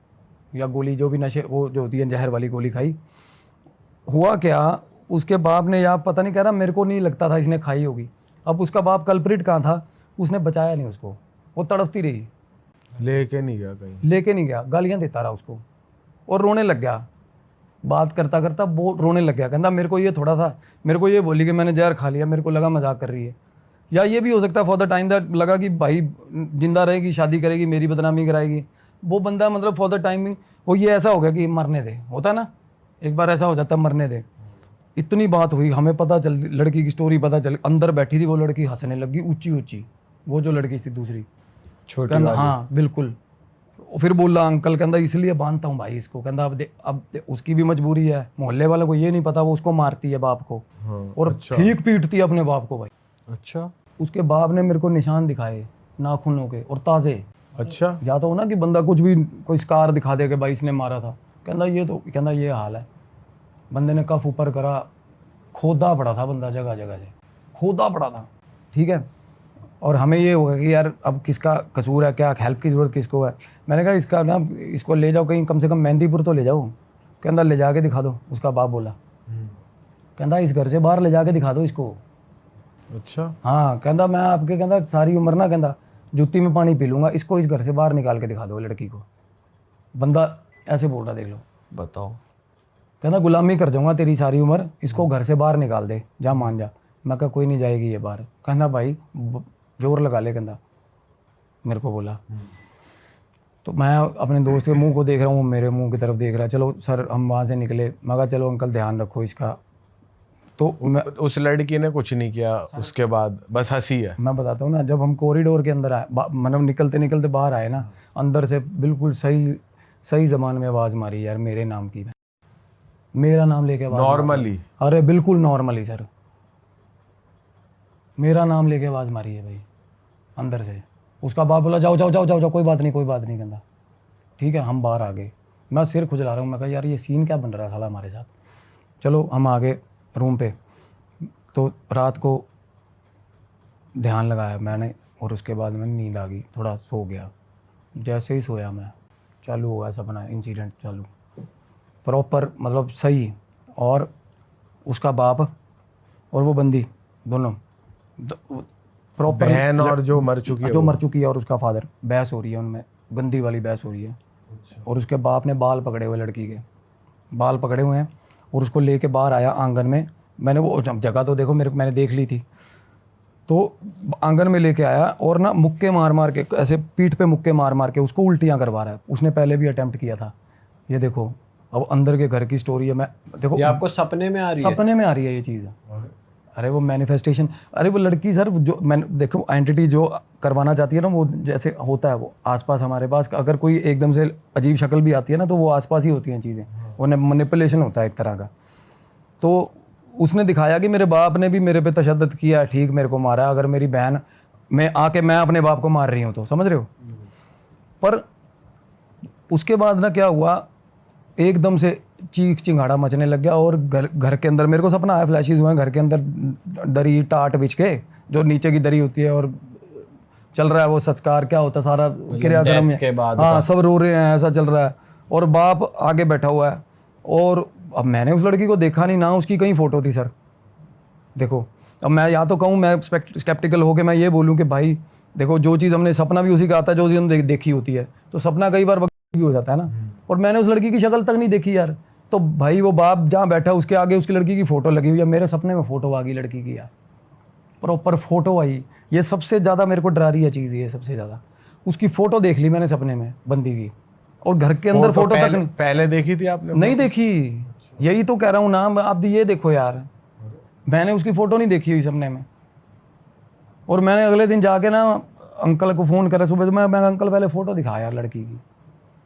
Speaker 1: या गोली जो भी नशे, वो जो होती है जहर वाली गोली खाई। हुआ क्या, उसके बाप ने, या पता नहीं, कह रहा मेरे को नहीं लगता था इसने खाई होगी। अब उसका बाप कल्प्रिट कहाँ था, उसने बचाया नहीं उसको, वो तड़पती रही,
Speaker 3: लेके नहीं गया कहीं,
Speaker 1: लेके नहीं गया, गालियाँ देता रहा उसको और रोने लग गया। बात करता करता वो रोने लग गया, कहता मेरे को ये थोड़ा सा, मेरे को ये बोली कि मैंने जहर खा लिया, मेरे को लगा मजाक कर रही है। या ये भी हो सकता है फॉर द टाइम दैट लगा कि भाई जिंदा रहेगी, शादी करेगी, मेरी बदनामी कराएगी। वो बंदा मतलब फॉर द टाइमिंग वो ये ऐसा हो गया कि मरने दे, होता ना एक बार ऐसा हो जाता है, मरने दे। इतनी बात हुई, हमें पता चल, लड़की की स्टोरी पता चल, अंदर बैठी थी वो लड़की, हंसने लगी ऊंची ऊंची, वो जो लड़की थी दूसरी,
Speaker 3: छोटी
Speaker 1: कहता
Speaker 3: वाली।
Speaker 1: हाँ बिल्कुल। फिर बोला अंकल, कहता इसलिए बांधता हूँ भाई इसको, कहता अब उसकी भी मजबूरी है, मोहल्ले वालों को ये नहीं पता वो उसको मारती है बाप को,
Speaker 3: हाँ,
Speaker 1: और
Speaker 3: अच्छा।
Speaker 1: ठीक पीटती है अपने बाप को भाई।
Speaker 2: अच्छा।
Speaker 1: उसके बाप ने मेरे को निशान दिखाए नाखूनों के, और ताज़े।
Speaker 3: अच्छा,
Speaker 1: या तो हो ना कि बंदा कुछ भी कोई स्कार दिखा दे कि भाई इसने मारा था, कहता ये तो, कहता ये हाल है। बंदे ने कफ ऊपर करा, खोदा पड़ा था बंदा, जगह जगह से खोदा पड़ा था, ठीक है। और हमें ये होगा कि यार अब किसका कसूर है, क्या हेल्प की ज़रूरत किसको है। मैंने कहा इसका ना, इसको ले जाओ कहीं, कम से कम मेहंदीपुर तो ले जाओ। कहता ले जा के दिखा दो, उसका बाप बोला। कहता इस घर से बाहर ले जा के दिखा दो इसको।
Speaker 3: अच्छा,
Speaker 1: हाँ, कहता मैं आपके, कहता सारी उम्र ना, कहता जूती में पानी पी लूँगा, इसको इस घर से बाहर निकाल के दिखा दो लड़की को। बंदा ऐसे बोल रहा, देख लो।
Speaker 2: बताओ।
Speaker 1: कहता गुलामी कर जाऊंगा तेरी सारी उम्र, इसको घर से बाहर निकाल दे, जा मान जा। मैं कहा कोई नहीं जाएगी ये बाहर। कहता भाई जोर लगा ले, कहता मेरे को बोला। तो मैं अपने दोस्त के मुंह को देख रहा हूँ, मेरे मुंह की तरफ देख रहा है। चलो सर, हम वहाँ से निकले। मैं कहा चलो अंकल ध्यान रखो इसका। तो मैं
Speaker 3: लड़की ने कुछ नहीं किया उसके बाद, बस हंसी है।
Speaker 1: मैं बताता हूँ ना, जब हम कॉरिडोर के अंदर आए, मतलब निकलते निकलते बाहर आए ना, अंदर से बिल्कुल सही ज़बान में आवाज़ मारी यार मेरे नाम की, मेरा नाम लेके आवाज़
Speaker 3: नॉर्मली?
Speaker 1: अरे बिल्कुल नॉर्मली सर, मेरा नाम लेके आवाज़ मारी है भाई अंदर से। उसका बाप बोला जाओ जाओ जाओ जाओ जाओ, कोई बात नहीं कहता। ठीक है, हम बाहर आ गए। मैं सिर खुजला रहा हूँ, मैं कहा यार ये सीन क्या बन रहा है साला हमारे साथ। चलो हम आ गए रूम पे। तो रात को ध्यान लगाया मैंने, और उसके बाद मैंने नींद आ गई, थोड़ा सो गया। जैसे ही सोया मैं, चालू हो गया सपना, इंसिडेंट चालू प्रॉपर, मतलब सही। और उसका बाप और वो बंदी दोनों प्रॉपर,
Speaker 3: बहन और जो मर चुकी है,
Speaker 1: जो मर चुकी है, और उसका फादर, बहस हो रही है उनमें, गंदी वाली बहस हो रही है। और उसके बाप ने बाल पकड़े हुए, लड़की के बाल पकड़े हुए हैं, और उसको लेके बाहर आया आंगन में। मैंने वो जगह तो देखो मैंने देख ली थी। तो आंगन में लेके आया और ना मुक्के मार मार के, ऐसे पीठ पे मुक्के मार मार के उसको उल्टियाँ करवा रहा है। उसने पहले भी अटेम्प्ट किया था। ये देखो, अब अंदर के घर की स्टोरी है। मैं देखो,
Speaker 2: ये आपको सपने में आ रही है?
Speaker 1: सपने में आ रही है ये चीज़। अरे वो मैनिफेस्टेशन, अरे वो लड़की सर, जो मैंने देखो एंटिटी जो करवाना चाहती है ना, वो जैसे होता है वो आसपास हमारे पास। अगर कोई एकदम से अजीब शक्ल भी आती है ना, तो वो आसपास ही होती हैं चीज़ें। वो मैनिपुलेशन होता है एक तरह का। तो उसने दिखाया कि मेरे बाप ने भी मेरे पे तशद्दुद किया, ठीक, मेरे को मारा। अगर मेरी बहन मैं अपने बाप को मार रही हूँ तो, समझ रहे हो। पर उसके बाद ना क्या हुआ, एकदम से चीख चिंगाड़ा मचने लग गया। और घर के अंदर मेरे को सपना आया, फ्लैशेस हुए हैं घर के अंदर, दरी टाट बिछ के, जो नीचे की दरी होती है, और चल रहा है वो संस्कार, क्या होता है सारा क्रियाक्रम, हाँ सब रो रहे हैं, ऐसा चल रहा है। और बाप आगे बैठा हुआ है। और अब मैंने उस लड़की को देखा नहीं ना, उसकी कहीं फोटो थी सर। देखो, अब मैं या तो कहूँ, मैं स्केप्टिकल होके मैं ये बोलूँ कि भाई देखो, जो चीज़ हमने, सपना भी उसी का आता है जो चीज़ हमने देखी होती है। तो सपना कई बार भी हो जाता है ना। और मैंने उस लड़की की शक्ल तक नहीं देखी यार। तो भाई वो बाप जहाँ बैठा, उसके आगे उसकी लड़की की फ़ोटो लगी हुई है। मेरे सपने में फ़ोटो आ गई लड़की की यार, प्रॉपर फ़ोटो आई। ये सबसे ज़्यादा मेरे को डरा रही है चीज़, ये सबसे ज़्यादा। उसकी फ़ोटो देख ली मैंने सपने में, बंदी की, और घर के अंदर फ़ोटो तक नहीं।
Speaker 3: पहले देखी थी आपने?
Speaker 1: नहीं देखी, यही तो कह रहा हूँ ना। आप ये देखो यार, मैंने उसकी फ़ोटो नहीं देखी हुई सपने में। और मैंने अगले दिन जाके ना अंकल को फ़ोन करा सुबह, मैं अंकल पहले फ़ोटो दिखा यार लड़की की।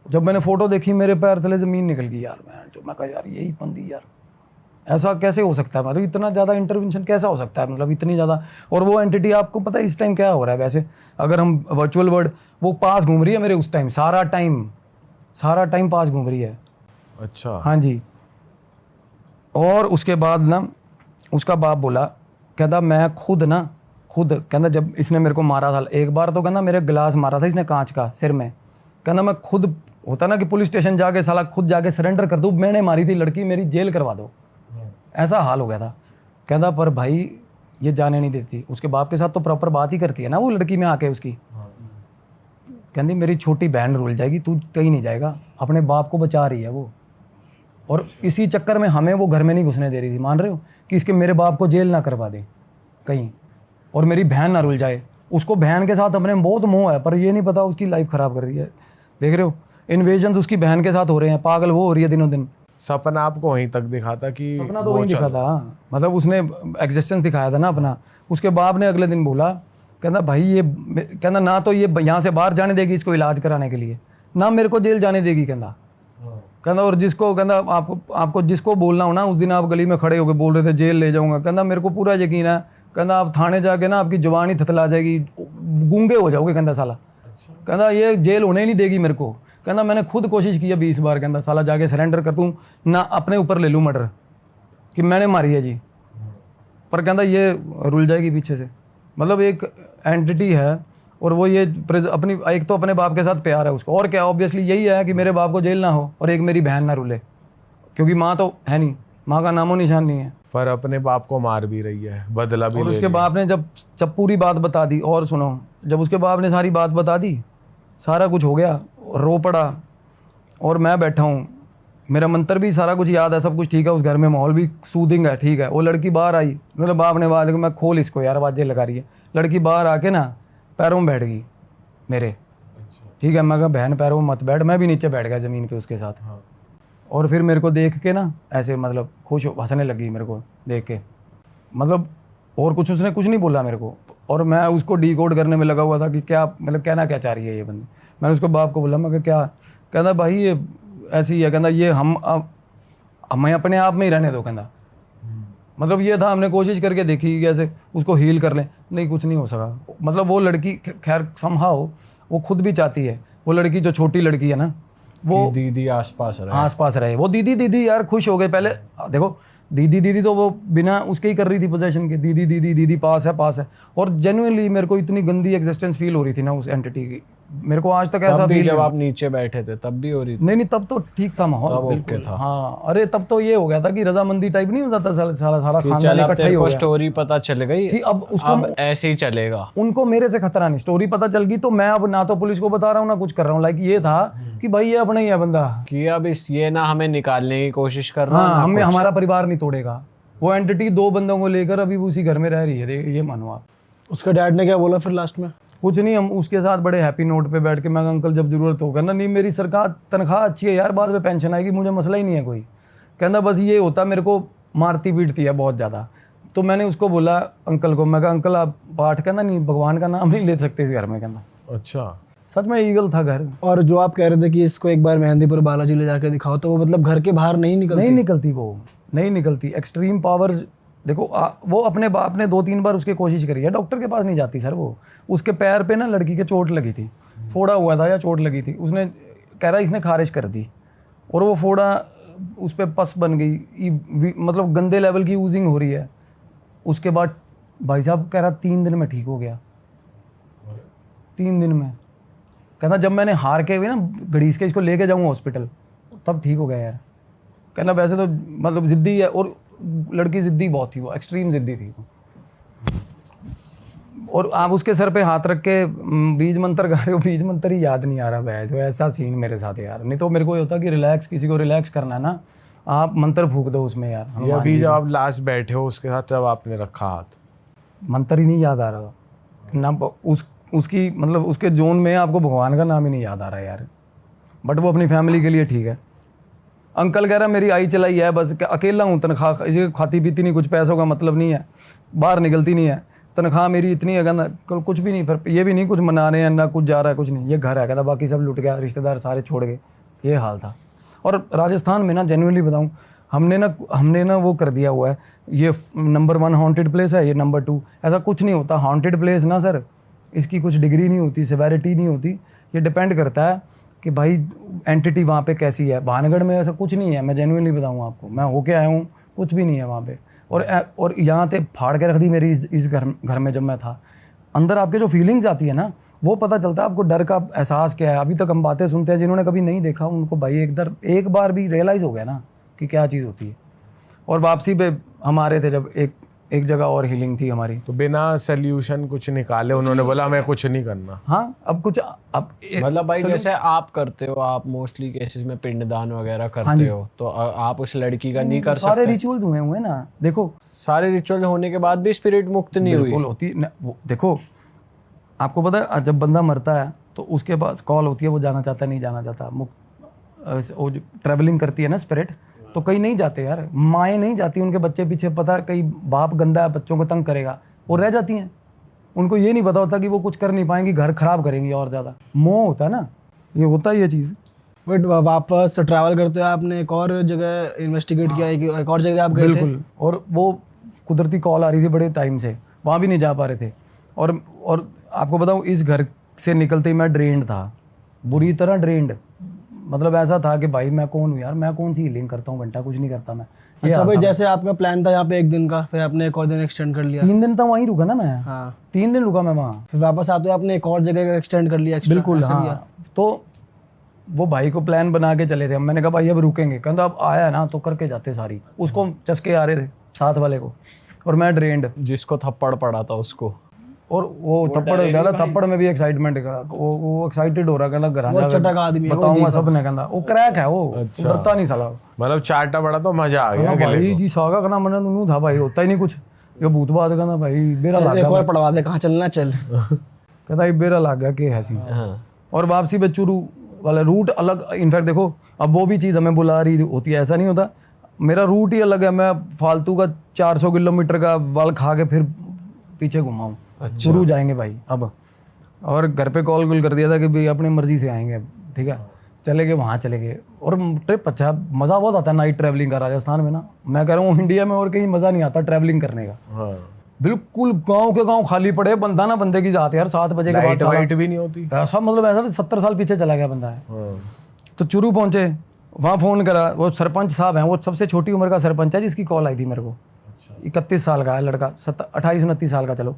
Speaker 1: जब मैंने फ़ोटो देखी, मेरे पैर तले ज़मीन निकल गई यार। मैं कहा यार यही बंदी यार, ऐसा कैसे हो सकता है, मतलब इतना ज़्यादा इंटरवेंशन कैसा हो सकता है, मतलब इतनी ज़्यादा। और वो एंटिटी, आपको पता है इस टाइम क्या हो रहा है वैसे, अगर हम वर्चुअल वर्ल्ड, वो पास घूम रही है मेरे उस टाइम, सारा टाइम पास घूम रही है।
Speaker 3: अच्छा,
Speaker 1: हाँ जी। और उसके बाद ना उसका बाप बोला, कहता मैं खुद कहता जब इसने मेरे को मारा था एक बार, तो कहता मेरे गिलास मारा था इसने कांच का सिर में। कहता मैं खुद, होता ना कि पुलिस स्टेशन जाके साला खुद जाके सरेंडर कर दूँ, मैंने मारी थी लड़की, मेरी जेल करवा दो, ऐसा हाल हो गया था। कहता पर भाई ये जाने नहीं देती। उसके बाप के साथ तो प्रॉपर बात ही करती है ना वो लड़की में आके उसकी। कहती मेरी छोटी बहन रुल जाएगी, तू कहीं नहीं जाएगा, अपने बाप को बचा रही है वो। और इसी चक्कर में हमें वो घर में नहीं घुसने दे रही थी, मान रहे हो, कि इसके मेरे बाप को जेल ना करवा दे कहीं, और मेरी बहन ना रुल जाए। उसको बहन के साथ अपने बहुत मोह है, पर ये नहीं पता उसकी लाइफ ख़राब कर रही है। देख रहे हो, इन्वेजन्स उसकी बहन के साथ हो रहे हैं, पागल वो हो रही है दिनों दिन।
Speaker 3: सपना आपको वहीं तक दिखा था कि
Speaker 1: सपना तो वही दिखा था, मतलब उसने एग्जिस्टेंस दिखाया था ना अपना। उसके बाप ने अगले दिन बोला, कहना भाई ये, कहना ना तो ये यहाँ से बाहर जाने देगी इसको इलाज कराने के लिए, ना मेरे को जेल जाने देगी। कहना और जिसको, कहना आपको जिसको बोलना हो ना, उस दिन आप गली में खड़े होकर बोल रहे थे जेल ले जाऊंगा, कहना मेरे को पूरा यकीन है, कहना आप थाने जाके ना आपकी जुबान ही थतला जाएगी, गूंगे हो जाओगे, कहना साला। कहना ये जेल होने ही नहीं देगी मेरे को। कहना मैंने खुद कोशिश की है 20 बार, कहना साला जाके सरेंडर कर दूँ ना, अपने ऊपर ले लूँ मर्डर कि मैंने मारी है जी, पर कहना ये रुल जाएगी पीछे से। मतलब एक एंटिटी है, और वो ये अपनी, एक तो अपने बाप के साथ प्यार है उसको, और क्या ऑब्वियसली यही है कि मेरे बाप को जेल ना हो और एक मेरी बहन ना रुले, क्योंकि माँ तो है नहीं, माँ का नामो निशान नहीं है।
Speaker 3: पर अपने बाप को मार भी रही है, बदला भी
Speaker 1: और
Speaker 3: ले
Speaker 1: उसके
Speaker 3: लिया।
Speaker 1: बाप ने जब पूरी बात बता दी, और सुनो, जब उसके बाप ने सारी बात बता दी, सारा कुछ हो गया, रो पड़ा, और मैं बैठा हूँ, मेरा मंत्र भी सारा कुछ याद है, सब कुछ ठीक है, उस घर में माहौल भी सूदिंग है, ठीक है। वो लड़की बाहर आई, मेरे बाप ने बात, मैं खोल इसको यार, आवाज़ें लगा रही है। लड़की बाहर आके ना पैरों में बैठ गई मेरे, ठीक है। मैं कहा बहन पैरों में मत बैठ, मैं भी नीचे बैठ गया ज़मीन पे उसके साथ। और फिर मेरे को देख के ना ऐसे मतलब खुश हंसने लगी मेरे को देख के, मतलब और कुछ उसने कुछ नहीं बोला मेरे को, और मैं उसको डिकोड करने में लगा हुआ था कि क्या मतलब कहना क्या चाह रही है ये बंदी। मैंने उसको बाप को बोला, मैं क्या, कहता भाई ये ऐसी है, कहता ये हमें अपने आप में ही रहने दो, कहता मतलब ये था, हमने कोशिश करके देखी कैसे उसको हील कर लें, नहीं कुछ नहीं हो सका। मतलब वो लड़की खैर समहाउ वो खुद भी चाहती है, वो लड़की जो छोटी लड़की है ना, वो
Speaker 2: दीदी आसपास रहे।
Speaker 1: आसपास रहे, वो दीदी दीदी यार खुश हो गए। पहले देखो दीदी दीदी तो वो बिना उसके ही कर रही थी पोजेशन के, दीदी दीदी दीदी पास है। और जेन्युइनली मेरे को इतनी गंदी एग्जिस्टेंस फील हो रही थी ना उस एंटिटी की, मेरे को आज तक ऐसा फील।
Speaker 2: जब आप नीचे बैठे थे तब भी हो रही थी?
Speaker 1: नहीं तब तो ठीक था माहौल, बिल्कुल था। हाँ अरे तब तो ये हो गया था कि रजामंदी टाइप नहीं होता था, सारा खानदान इकट्ठा ही हो गया।
Speaker 2: स्टोरी पता चल गई
Speaker 1: कि अब
Speaker 2: ऐसे ही चलेगा।
Speaker 1: उनको मेरे से खतरा नहीं, स्टोरी पता चल गई तो मैं अब ना तो पुलिस को बता रहा हूँ ना कुछ कर रहा हूँ। लाइक ये था कि भाई ये अपना ही है बंदा,
Speaker 2: कि अब ये ना हमें निकालने की कोशिश कर रहा
Speaker 1: हाँ, हमें हमारा परिवार नहीं तोड़ेगा। वो एंटिटी 2 बंदों को लेकर अभी उसी घर में रह रही है, ये मानो आप।
Speaker 4: उसका डैड ने क्या बोला फिर लास्ट में?
Speaker 1: कुछ नहीं, हम उसके साथ बड़े हैप्पी नोट पे बैठ के, मैं अंकल जब जरूरत हो, कहना नहीं मेरी सरकार तनख्वाह अच्छी है यार, बाद में पेंशन आएगी, मुझे मसला ही नहीं है कोई। कहना बस ये होता मेरे को मारती पीटती है बहुत ज़्यादा। तो मैंने उसको बोला अंकल को, मैं कहा अंकल आप पाठ, कहना नहीं भगवान का नाम नहीं ले सकते इस घर में, कहना
Speaker 3: अच्छा
Speaker 1: सच में ईगल था घर।
Speaker 4: और जो आप कह रहे थे कि इसको एक बार मेहंदीपुर बालाजी ले जाके दिखाओ, तो वो मतलब घर के बाहर नहीं निकलती?
Speaker 1: वो नहीं निकलती। एक्सट्रीम पावर्स देखो, वो अपने बाप ने 2-3 बार उसकी कोशिश करी है, डॉक्टर के पास नहीं जाती सर। वो उसके पैर पे ना लड़की के चोट लगी थी, फोड़ा हुआ था या चोट लगी थी, उसने कह रहा इसने खारिज कर दी, और वो फोड़ा उस पर पस बन गई, मतलब गंदे लेवल की यूजिंग हो रही है। उसके बाद भाई साहब कह रहा 3 दिन में ठीक हो गया, 3 दिन में। कहना जब मैंने हार के भी ना घड़ीस के इसको लेके जाऊँगा हॉस्पिटल, तब ठीक हो गया यार। कहना वैसे तो मतलब ज़िद्दी है, और लड़की ज़िद्दी बहुत थी, वो एक्सट्रीम ज़िद्दी थी। और आप उसके सर पे हाथ रख के बीज मंत्र गा रहे हो, बीज मंत्र ही याद नहीं आ रहा है, जो ऐसा सीन मेरे साथ है यार। नहीं तो मेरे को ये होता कि रिलैक्स, किसी को रिलैक्स करना है ना, आप मंत्र फूक दो उसमें यार।
Speaker 3: ये अभी जब आप लास्ट बैठे हो उसके साथ जब आपने रखा हाथ,
Speaker 1: मंत्र ही नहीं याद आ रहा ना, उसकी मतलब उसके जोन में आपको भगवान का नाम ही नहीं याद आ रहा यार। बट वो अपनी फैमिली के लिए ठीक है। अंकल कह रहा मेरी आई चलाई है, बस अकेला हूँ, तनख्वाह खाती पीती नहीं, कुछ पैसों का मतलब नहीं है, बाहर निकलती नहीं है, तनख्वाह मेरी इतनी है, कहना कुछ भी नहीं, फिर ये भी नहीं कुछ मना रहे हैं ना कुछ जा रहा है, कुछ नहीं, ये घर है, कहता बाकी सब लुट गया, रिश्तेदार सारे छोड़ गए, ये हाल था। और राजस्थान में ना जेन्युइनली बताऊँ, हमने ना वो कर दिया हुआ है, ये नंबर 1 हॉन्टेड प्लेस है, ये नंबर 2, ऐसा कुछ नहीं होता। हॉन्टेड प्लेस ना सर, इसकी कुछ डिग्री नहीं होती, सेवेरिटी नहीं होती, ये डिपेंड करता है कि भाई एंटिटी वहाँ पे कैसी है। भानगढ़ में ऐसा कुछ नहीं है, मैं जेन्युइनली बताऊँ आपको, मैं होके आया हूँ, कुछ भी नहीं है वहाँ पे। और यहाँ पे फाड़ के रख दी मेरी इस घर में जब मैं था। अंदर आपके जो फीलिंग्स आती है ना, वो पता चलता है आपको, डर का एहसास क्या है। अभी तक हम बातें सुनते हैं, जिन्होंने कभी नहीं देखा उनको भाई एक बार भी रियलाइज़ हो गया ना कि क्या चीज़ होती है। और वापसी पे हम आ रहे थे, जब एक जगह और हीलिंग थी हमारी।
Speaker 3: तो बिना सोल्यूशन कुछ निकाले उन्होंने बोला मैं कुछ नहीं करना।
Speaker 1: हाँ अब कुछ अब
Speaker 2: मतलब भाई जैसे आप करते हो, आप मोस्टली केसेस में पिंडदान वगैरह
Speaker 1: हाँ
Speaker 2: करते हो, तो आप उस लड़की का नहीं कर
Speaker 1: सारे
Speaker 2: सकते?
Speaker 1: रिचुअल्स हुए हुए ना, देखो
Speaker 2: सारे रिचुअल होने के बाद भी स्पिरिट मुक्त नहीं हुई?
Speaker 1: बिल्कुल होती देखो आपको पता है जब बंदा मरता है तो उसके पास कॉल होती है, वो जाना चाहता है नहीं जाना चाहता। वो जो ट्रैवलिंग करती है ना स्पिरिट, तो कहीं नहीं जाते यार, माएँ नहीं जाती उनके बच्चे पीछे, पता कहीं बाप गंदा है बच्चों को तंग करेगा, वो रह जाती हैं। उनको ये नहीं पता होता कि वो कुछ कर नहीं पाएंगी, घर खराब करेंगी और ज़्यादा। मोह होता है ना, ये होता है ये चीज़।
Speaker 4: बट वापस ट्रैवल करते हो आपने एक और जगह इन्वेस्टिगेट किया, एक और जगह आप गए थे?
Speaker 1: बिल्कुल, और वो कुदरती कॉल आ रही थी बड़े टाइम से, वहाँ भी नहीं जा पा रहे थे। और आपको बताऊँ इस घर से निकलते ही मैं ड्रेन्ड था, बुरी तरह ड्रेन्ड। मतलब ऐसा था कि भाई मैं कौन हूँ यार, मैं कौन सी हीलिंग करता हूँ, घंटा कुछ नहीं करता मैं। ये
Speaker 4: अच्छा भाई,
Speaker 1: आसान-
Speaker 4: जैसे आपका प्लान था यहाँ पे एक दिन का, फिर आपने एक और दिन एक्सटेंड कर लिया।
Speaker 1: 3 दिन तक वहीं रुका ना मैं।
Speaker 4: हाँ,
Speaker 1: 3 दिन रुका मैं वहाँ।
Speaker 4: फिर वापस आते हुए आपने एक और जगह का एक्सटेंड कर लिया extra,
Speaker 1: बिल्कुल
Speaker 4: ऐसा किया?
Speaker 1: हाँ। तो वो भाई को प्लान बना के चले थे, मैंने कहा भाई अब रुकेंगे, कहता अब आया ना तो करके जाते सारी। उसको चस्के आ रहे थे साथ वाले को, और मैं ड्रेन्ड।
Speaker 2: जिसको थप्पड़ पड़ा था उसको,
Speaker 1: और वो थप्पड़ कहता, थप्पड़ में भी एक्साइटमेंट का वो एक्साइटेड हो रहा, कहता घर
Speaker 4: वो चटक आदमी है, वो
Speaker 1: बताऊंगा सब ने, कहता वो क्रैक है, वो डरता नहीं साला।
Speaker 3: मतलब चाटा बड़ा तो मजा आ गया
Speaker 1: कहता
Speaker 3: अगले
Speaker 1: भाई
Speaker 3: को।
Speaker 1: जी सागा का नाम नू था भाई, होता ही नहीं कुछ, ये भूत बात कहता भाई बेरा लाग
Speaker 4: एक
Speaker 1: गया,
Speaker 4: और पढ़वा दे, कहाँ चलना चल।
Speaker 1: कहता ये बेरा लाग गया के हैसी।
Speaker 2: हाँ
Speaker 1: और वापसी पे चुरू वाला रूट अलग। इनफैक्ट देखो अब वो भी चीज़ हमें बुला रही होती है, ऐसा नहीं होता, मेरा रूट ही अलग है। मैं फालतू का 400 किलोमीटर का वल खा के फिर पीछे घुमाऊँ। चुरू जाएंगे भाई अब, और घर पे कॉल कर दिया था कि भाई अपनी मर्जी से आएंगे, ठीक है चले गए, वहाँ चले गए। और ट्रिप अच्छा, मज़ा बहुत आता है नाइट ट्रैवलिंग का राजस्थान में ना। मैं कह रहा हूँ इंडिया में और कहीं मज़ा नहीं आता ट्रैवलिंग करने का।
Speaker 3: हाँ,
Speaker 1: बिल्कुल गांव के गांव खाली पड़े, बंदा ना बंदे की जात यार, 7 बजे के बाद
Speaker 3: लाइट
Speaker 1: साला-
Speaker 3: वाइट भी नहीं होती।
Speaker 1: ऐसा मतलब ऐसा 70 साल पीछे चला गया बंदा है।
Speaker 3: हाँ,
Speaker 1: तो चुरू पहुंचे, वहाँ फ़ोन करा, वो सरपंच साहब हैं, वो सबसे छोटी उम्र का सरपंच है जिसकी कॉल आई थी मेरे को। 31 साल का है लड़का, 28-29 साल का। चलो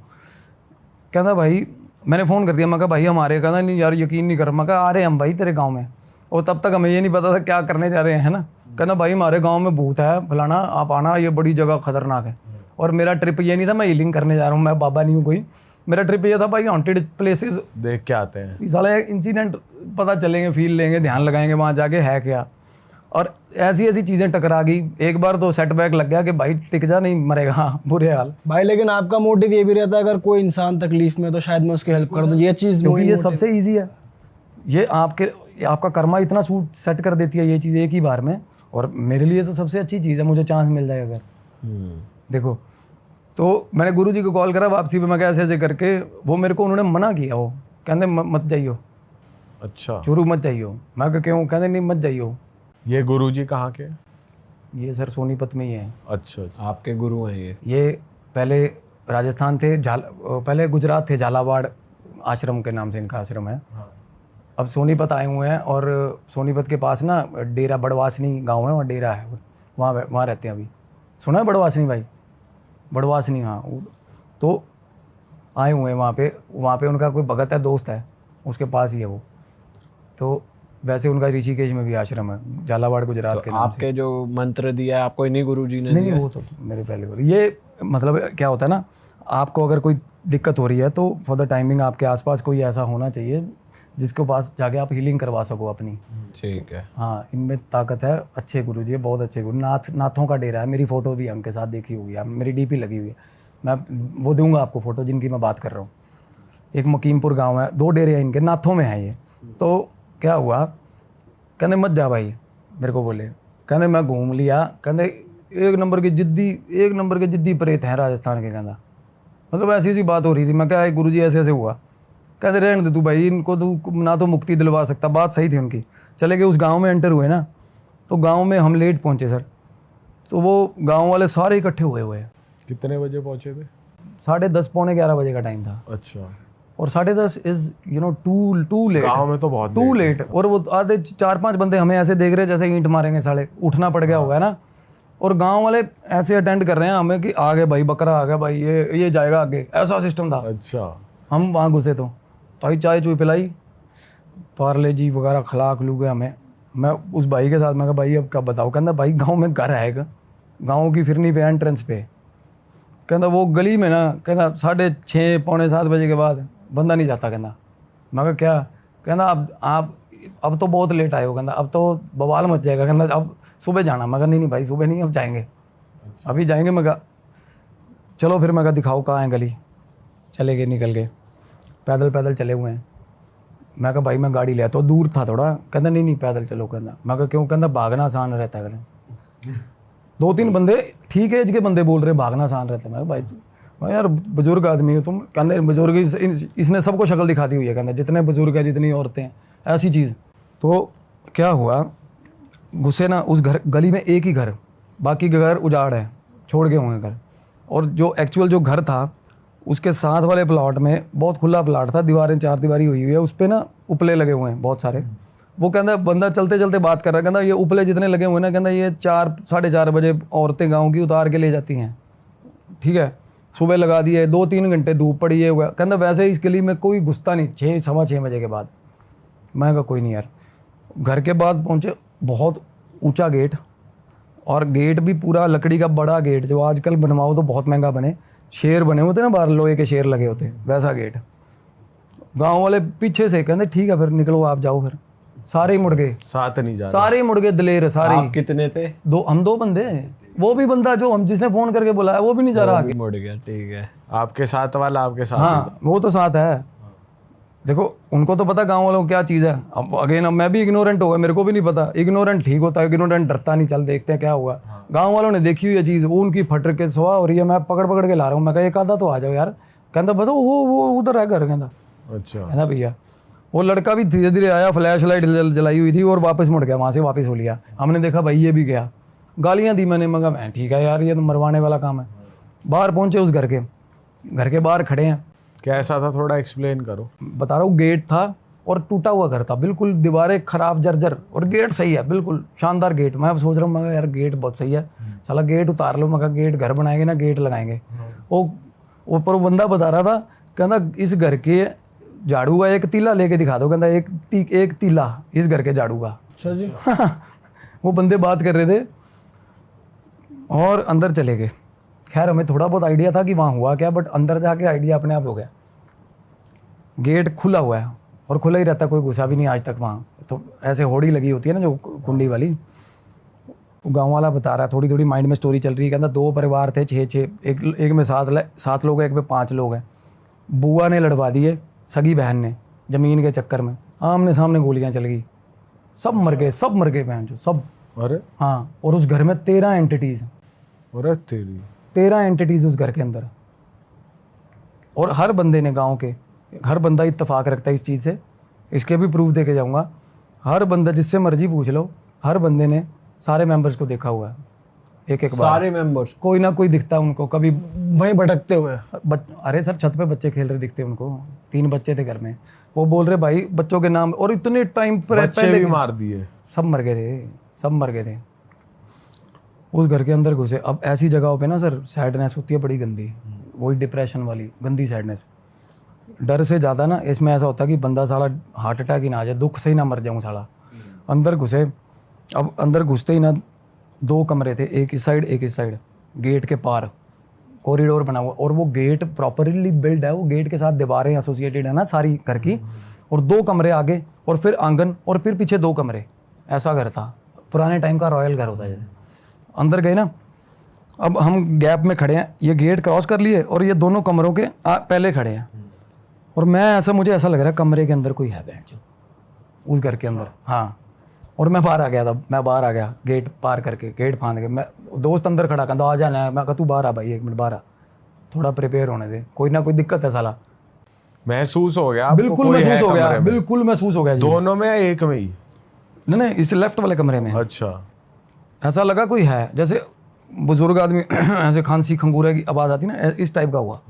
Speaker 1: कहता भाई, मैंने फ़ोन कर दिया, मैं कहा भाई हमारे, कहता नहीं यार यकीन नहीं कर, मैं कहा आ रहे हम भाई तेरे गाँव में। और तब तक हमें ये नहीं पता था क्या करने जा रहे हैं, है ना। कहना भाई हमारे गाँव में भूत है फलाना, आप आना, ये बड़ी जगह खतरनाक है। और मेरा ट्रिप ये नहीं था मैं हीलिंग करने जा रहा हूँ, मैं बाबा नहीं हूँ कोई, मेरा ट्रिप ये था भाई हॉन्टेड प्लेसेस
Speaker 3: देख के आते हैं।
Speaker 1: साला इंसिडेंट पता चलेंगे, फील लेंगे, ध्यान लगाएंगे वहाँ जाके है क्या। और ऐसी ऐसी चीज़ें टकरा गई। एक बार तो सेटबैक लग गया कि भाई टिक जा, नहीं मरेगा, बुरे हाल।
Speaker 4: भाई लेकिन आपका मोटिव ये भी रहता है अगर कोई इंसान तकलीफ में तो शायद मैं उसकी हेल्प कर दूं, ये चीज़
Speaker 1: क्योंकि ये सबसे ईजी है, ये आपका कर्मा इतना सूट सेट कर देती है ये चीज़ एक ही बार में। और मेरे लिए तो सबसे अच्छी चीज़ है, मुझे चांस मिल जाए अगर। देखो तो मैंने गुरुजी को कॉल करा वापसी पे, मैं कैसे ऐसे करके, वो मेरे को उन्होंने मना किया, वो कहते मत जाइयो,
Speaker 3: अच्छा,
Speaker 1: चुरू मत जाइयो। मैं कहा क्यों, कहते नहीं मत जाइयो।
Speaker 3: ये गुरुजी कहाँ के?
Speaker 1: ये सर सोनीपत में ही है।
Speaker 3: अच्छा, अच्छा।
Speaker 2: आपके गुरु हैं
Speaker 1: ये पहले राजस्थान थे, पहले गुजरात थे, झालावाड़ आश्रम के नाम से इनका आश्रम है। अब सोनीपत आए हुए हैं, और सोनीपत के पास ना डेरा बड़वासनी गांव है, वहाँ डेरा है, वहाँ रहते हैं अभी। सुना है बड़वासनी भाई? बड़वासनी, हाँ। तो आए हुए हैं वहाँ पे उनका कोई भगत है, दोस्त है, उसके पास ही है वो। तो वैसे उनका ऋषिकेश में भी आश्रम है, झालावाड़ गुजरात के नाम से।
Speaker 2: आपके जो मंत्र दिया है आपको इन्हीं गुरुजी ने
Speaker 1: नहीं
Speaker 2: दिया?
Speaker 1: नहीं, वो तो मेरे पहले गुरु। ये मतलब क्या होता है ना, आपको अगर कोई दिक्कत हो रही है तो फॉर द टाइमिंग आपके आसपास कोई ऐसा होना चाहिए जिसके पास जाके आप हीलिंग करवा सको अपनी।
Speaker 2: ठीक है।
Speaker 1: हाँ, इनमें ताकत है। अच्छे गुरु जी, बहुत अच्छे गुरु। नाथों का डेरा है, मेरी फ़ोटो भी उनके साथ देखी हुई है, मेरी डीपी लगी हुई है। मैं वो दूंगा आपको फ़ोटो जिनकी मैं बात कर रहा हूँ। एक मकीमपुर गांव है, 2 डेरे हैं इनके, नाथों में है ये। तो क्या हुआ, कहते मत जा भाई, मेरे को बोले, कहते मैं घूम लिया, कहते एक नंबर के जिद्दी प्रेत हैं राजस्थान के। कहना मतलब ऐसी सी बात हो रही थी। मैं क्या गुरु जी ऐसे ऐसे हुआ, कहते रहने दे तू भाई, इनको तू ना तो मुक्ति दिलवा सकता। बात सही थी उनकी। चले गए उस गांव में, एंटर हुए ना, तो गांव में हम लेट पहुंचे सर, तो वो गांव वाले सारे इकट्ठे हुए हैं।
Speaker 3: कितने बजे पहुंचे थे?
Speaker 1: 10:30 पौने 11 बजे का टाइम था।
Speaker 3: अच्छा,
Speaker 1: और 10:30 इज टू लेट।
Speaker 3: गाँव में तो बहुत
Speaker 1: टू लेट। और वो आधे 4-5 बंदे हमें ऐसे देख रहे हैं जैसे ईंट मारेंगे साले, उठना पड़ गया होगा है ना। और गांव वाले ऐसे अटेंड कर रहे हैं हमें कि आ गए भाई, बकरा आ गया भाई, ये जाएगा आगे, ऐसा सिस्टम था।
Speaker 3: अच्छा।
Speaker 1: हम वहाँ घुसे तो भाई चाय चुई पिलाई, पार्ले जी वगैरह खिला खिलू गए हमें। मैं उस भाई के साथ, मैं कहा भाई अब कब बताओ, कहता भाई गांव में घर आएगा, गांव की फिरनी पे एंट्रेंस पे। कहता वो गली में ना कहता 6:30 पौने 7 बजे के बाद बंदा नहीं जाता। कहता मैं कहा क्या? कहता अब तो बहुत लेट आए हो, कहता अब तो बवाल मच जाएगा, कहता अब सुबह जाना। मैं कहा नहीं भाई सुबह नहीं, अब जाएंगे, अभी जाएंगे। मैं कहा चलो फिर। मैं कहा दिखाओ कहाँ है गली। चले गए, निकल गए, पैदल पैदल चले हुए हैं। मैं कहा भाई मैं गाड़ी ले आता हूँ, दूर था थोड़ा। कहता नहीं पैदल चलो। कहता मैं कहा क्यों? कहता भागना आसान रहता है। 2-3 बंदे ठीक एज के बंदे बोल रहे भागना आसान रहता है। मैं भाई मैं यार बुजुर्ग आदमी हो तुम। कहते बुजुर्ग इसने सबको शक्ल दिखा दी हुई है। कहते जितने बुजुर्ग हैं जितनी औरतें हैं ऐसी चीज़। तो क्या हुआ, घुसे ना उस घर गली में, एक ही घर, बाकी के घर उजाड़ है, छोड़ गए होंगे घर। और जो एक्चुअल जो घर था उसके साथ वाले प्लॉट में, बहुत खुला प्लॉट था, दीवारें 4 दीवारी हुई है, उस पर ना उपले लगे हुए हैं बहुत सारे। वो कहता बंदा चलते चलते बात कर रहा है, कहता ये उपले जितने लगे हुए ना, कहता ये 4-4:30 बजे औरतें गाँव की उतार के ले जाती हैं। ठीक है, सुबह लगा दिए, 2-3 घंटे धूप पड़ी है हुआ। कहता वैसे ही इस गली में कोई घुसता नहीं 6-6:15 बजे के बाद। मैंने कहा कोई नहीं यार। घर के बाद पहुँचे, बहुत ऊंचा गेट, और गेट भी पूरा लकड़ी का बड़ा गेट, जो आजकल बनवाओ तो बहुत महंगा बने, शेर बने होते ना बाहर, लोहे के शेर लगे होते, वैसा गेट। गांव वाले पीछे से कहते ठीक है फिर निकलो आप जाओ। फिर सारे ही मुड़ गए,
Speaker 3: साथ नहीं जा
Speaker 1: सारे ही मुड़ गए, दलेर सारे ही।
Speaker 2: आप कितने थे?
Speaker 1: हम 2 बंदे। वो भी बंदा जो हम जिसने फोन करके बुलाया वो भी नहीं जा रहा आगे।
Speaker 2: मुड़ गया, ठीक है।
Speaker 3: आपके साथ वाला आपके साथ?
Speaker 1: हाँ वो तो साथ है। देखो उनको तो पता गांव वालों को क्या चीज़ है। अब अगेन मैं भी इग्नोरेंट हो गया, मेरे को भी नहीं पता। इग्नोरेंट ठीक होता है, इग्नोरेंट डरता नहीं, चल देखते हैं क्या हुआ। गांव वालों ने देखी हुई है चीज़, वो उनकी फट के सुहा हो रही है, मैं पकड़ के ला रहा हूँ। मैं कहा एक आधा तो आ जाओ यार। कहता बस वो उधर है घर। कहता
Speaker 3: अच्छा।
Speaker 1: है ना भैया। वो लड़का भी धीरे धीरे आया, फ्लैश लाइट जलाई हुई थी, और वापस मुड़ गया, वहाँ से वापस हो लिया। हमने देखा भाई ये भी गया, गालियाँ दी मैंने। मगा मैं ठीक है यार, ये तो मरवाने वाला काम है। बाहर पहुँचे उस घर के बाहर खड़े हैं।
Speaker 3: कैसा था थोड़ा एक्सप्लेन करो।
Speaker 1: बता रहा हूँ, गेट था और टूटा हुआ घर था, बिल्कुल दीवारें खराब जर्जर, और गेट सही है, बिल्कुल शानदार गेट। मैं अब सोच रहा हूँ मगर यार गेट बहुत सही है, चला गेट उतार लो। मगर गेट घर बनाएंगे ना, गेट लगाएंगे। वो ऊपर वो बंदा बता रहा था, कहना इस घर के झाड़ू का एक तीला लेके दिखा दो। कहता एक तीला इस घर के झाड़ू का।
Speaker 4: अच्छा जी।
Speaker 1: वो बंदे बात कर रहे थे और अंदर चले गए। खैर हमें थोड़ा बहुत आइडिया था कि वहाँ हुआ क्या, बट अंदर जाके आइडिया अपने आप हो गया। गेट खुला हुआ है और खुला ही रहता, कोई घुसा भी नहीं आज तक वहाँ। तो ऐसे होड़ी लगी होती है ना जो कुंडी वाली। गांव वाला बता रहा है, थोड़ी थोड़ी माइंड में स्टोरी चल रही है। कहता 2 परिवार थे, 6-6, एक में 7 लोग हैं, एक में 5 लोग हैं। बुआ ने लड़वा दिए सगी बहन ने ज़मीन के चक्कर में, आमने सामने गोलियां चल गई, सब मर गए बहन जो सब।
Speaker 3: अरे
Speaker 1: हाँ, और उस घर में 13 एंटिटीज़,
Speaker 3: अरे तेरी
Speaker 1: 13 एंटिटीज़ उस घर के अंदर। और हर बंदे ने, गांव के हर बंदा इत्तेफाक रखता है इस चीज़ से, इसके भी प्रूफ दे के जाऊँगा। हर बंदा, जिससे मर्जी पूछ लो, हर बंदे ने सारे मेंबर्स को देखा हुआ है एक बार।
Speaker 2: सारे मेंबर्स?
Speaker 1: कोई ना कोई दिखता है उनको, कभी
Speaker 4: वहीं भटकते हुए।
Speaker 1: अरे सर छत पे बच्चे खेल रहे दिखते उनको, 3 बच्चे थे घर में। वो बोल रहे भाई बच्चों के नाम, और इतने टाइम पर
Speaker 3: बच्चे भी मार दिए,
Speaker 1: सब मर गए थे उस घर के अंदर घुसे। अब ऐसी जगहों पे ना सर सैडनेस होती है बड़ी गंदी, वही डिप्रेशन वाली गंदी सैडनेस। डर से ज़्यादा ना इसमें ऐसा होता है कि बंदा साला हार्ट अटैक ही ना आ जाए, दुख से ही ना मर जाऊँ साला। अंदर घुसे, अब अंदर घुसते ही ना 2 कमरे थे, एक इस साइड एक इस साइड, गेट के पार कॉरिडोर बना हुआ। और वो गेट प्रॉपरली बिल्ड है, वो गेट के साथ दीवारें एसोसिएटेड है ना सारी घर की, और 2 कमरे आगे, और फिर आंगन, और फिर पीछे 2 कमरे। ऐसा घर था, पुराने टाइम का रॉयल घर होता है जैसे। अंदर गए ना, अब हम गैप में खड़े हैं, ये गेट क्रॉस कर लिए और ये दोनों कमरों के पहले खड़े हैं। और मुझे ऐसा लग रहा है कमरे के अंदर कोई है बैठ जो, उस घर के अंदर। हाँ, और मैं बाहर आ गया था, गेट पार करके, गेट फांद के। मैं दोस्त अंदर खड़ा कहता आ जाना है। मैं कहा तू बाहर आ भाई, 1 मिनट बाहर आ, थोड़ा प्रिपेयर होने दे, कोई ना कोई दिक्कत है साला।
Speaker 3: महसूस हो गया आपको?
Speaker 1: बिल्कुल
Speaker 3: कोई है
Speaker 1: महसूस हो गया,
Speaker 3: कमरे में?
Speaker 1: बिल्कुल महसूस हो गया जी।
Speaker 3: दोनों में या एक में ही?
Speaker 1: नहीं, इस लेफ्ट वाले कमरे में।
Speaker 3: अच्छा।
Speaker 1: ऐसा लगा कोई है, जैसे बुजुर्ग आदमी ऐसे खांसी खंगूरे की आवाज़ आती ना, इस टाइप का हुआ।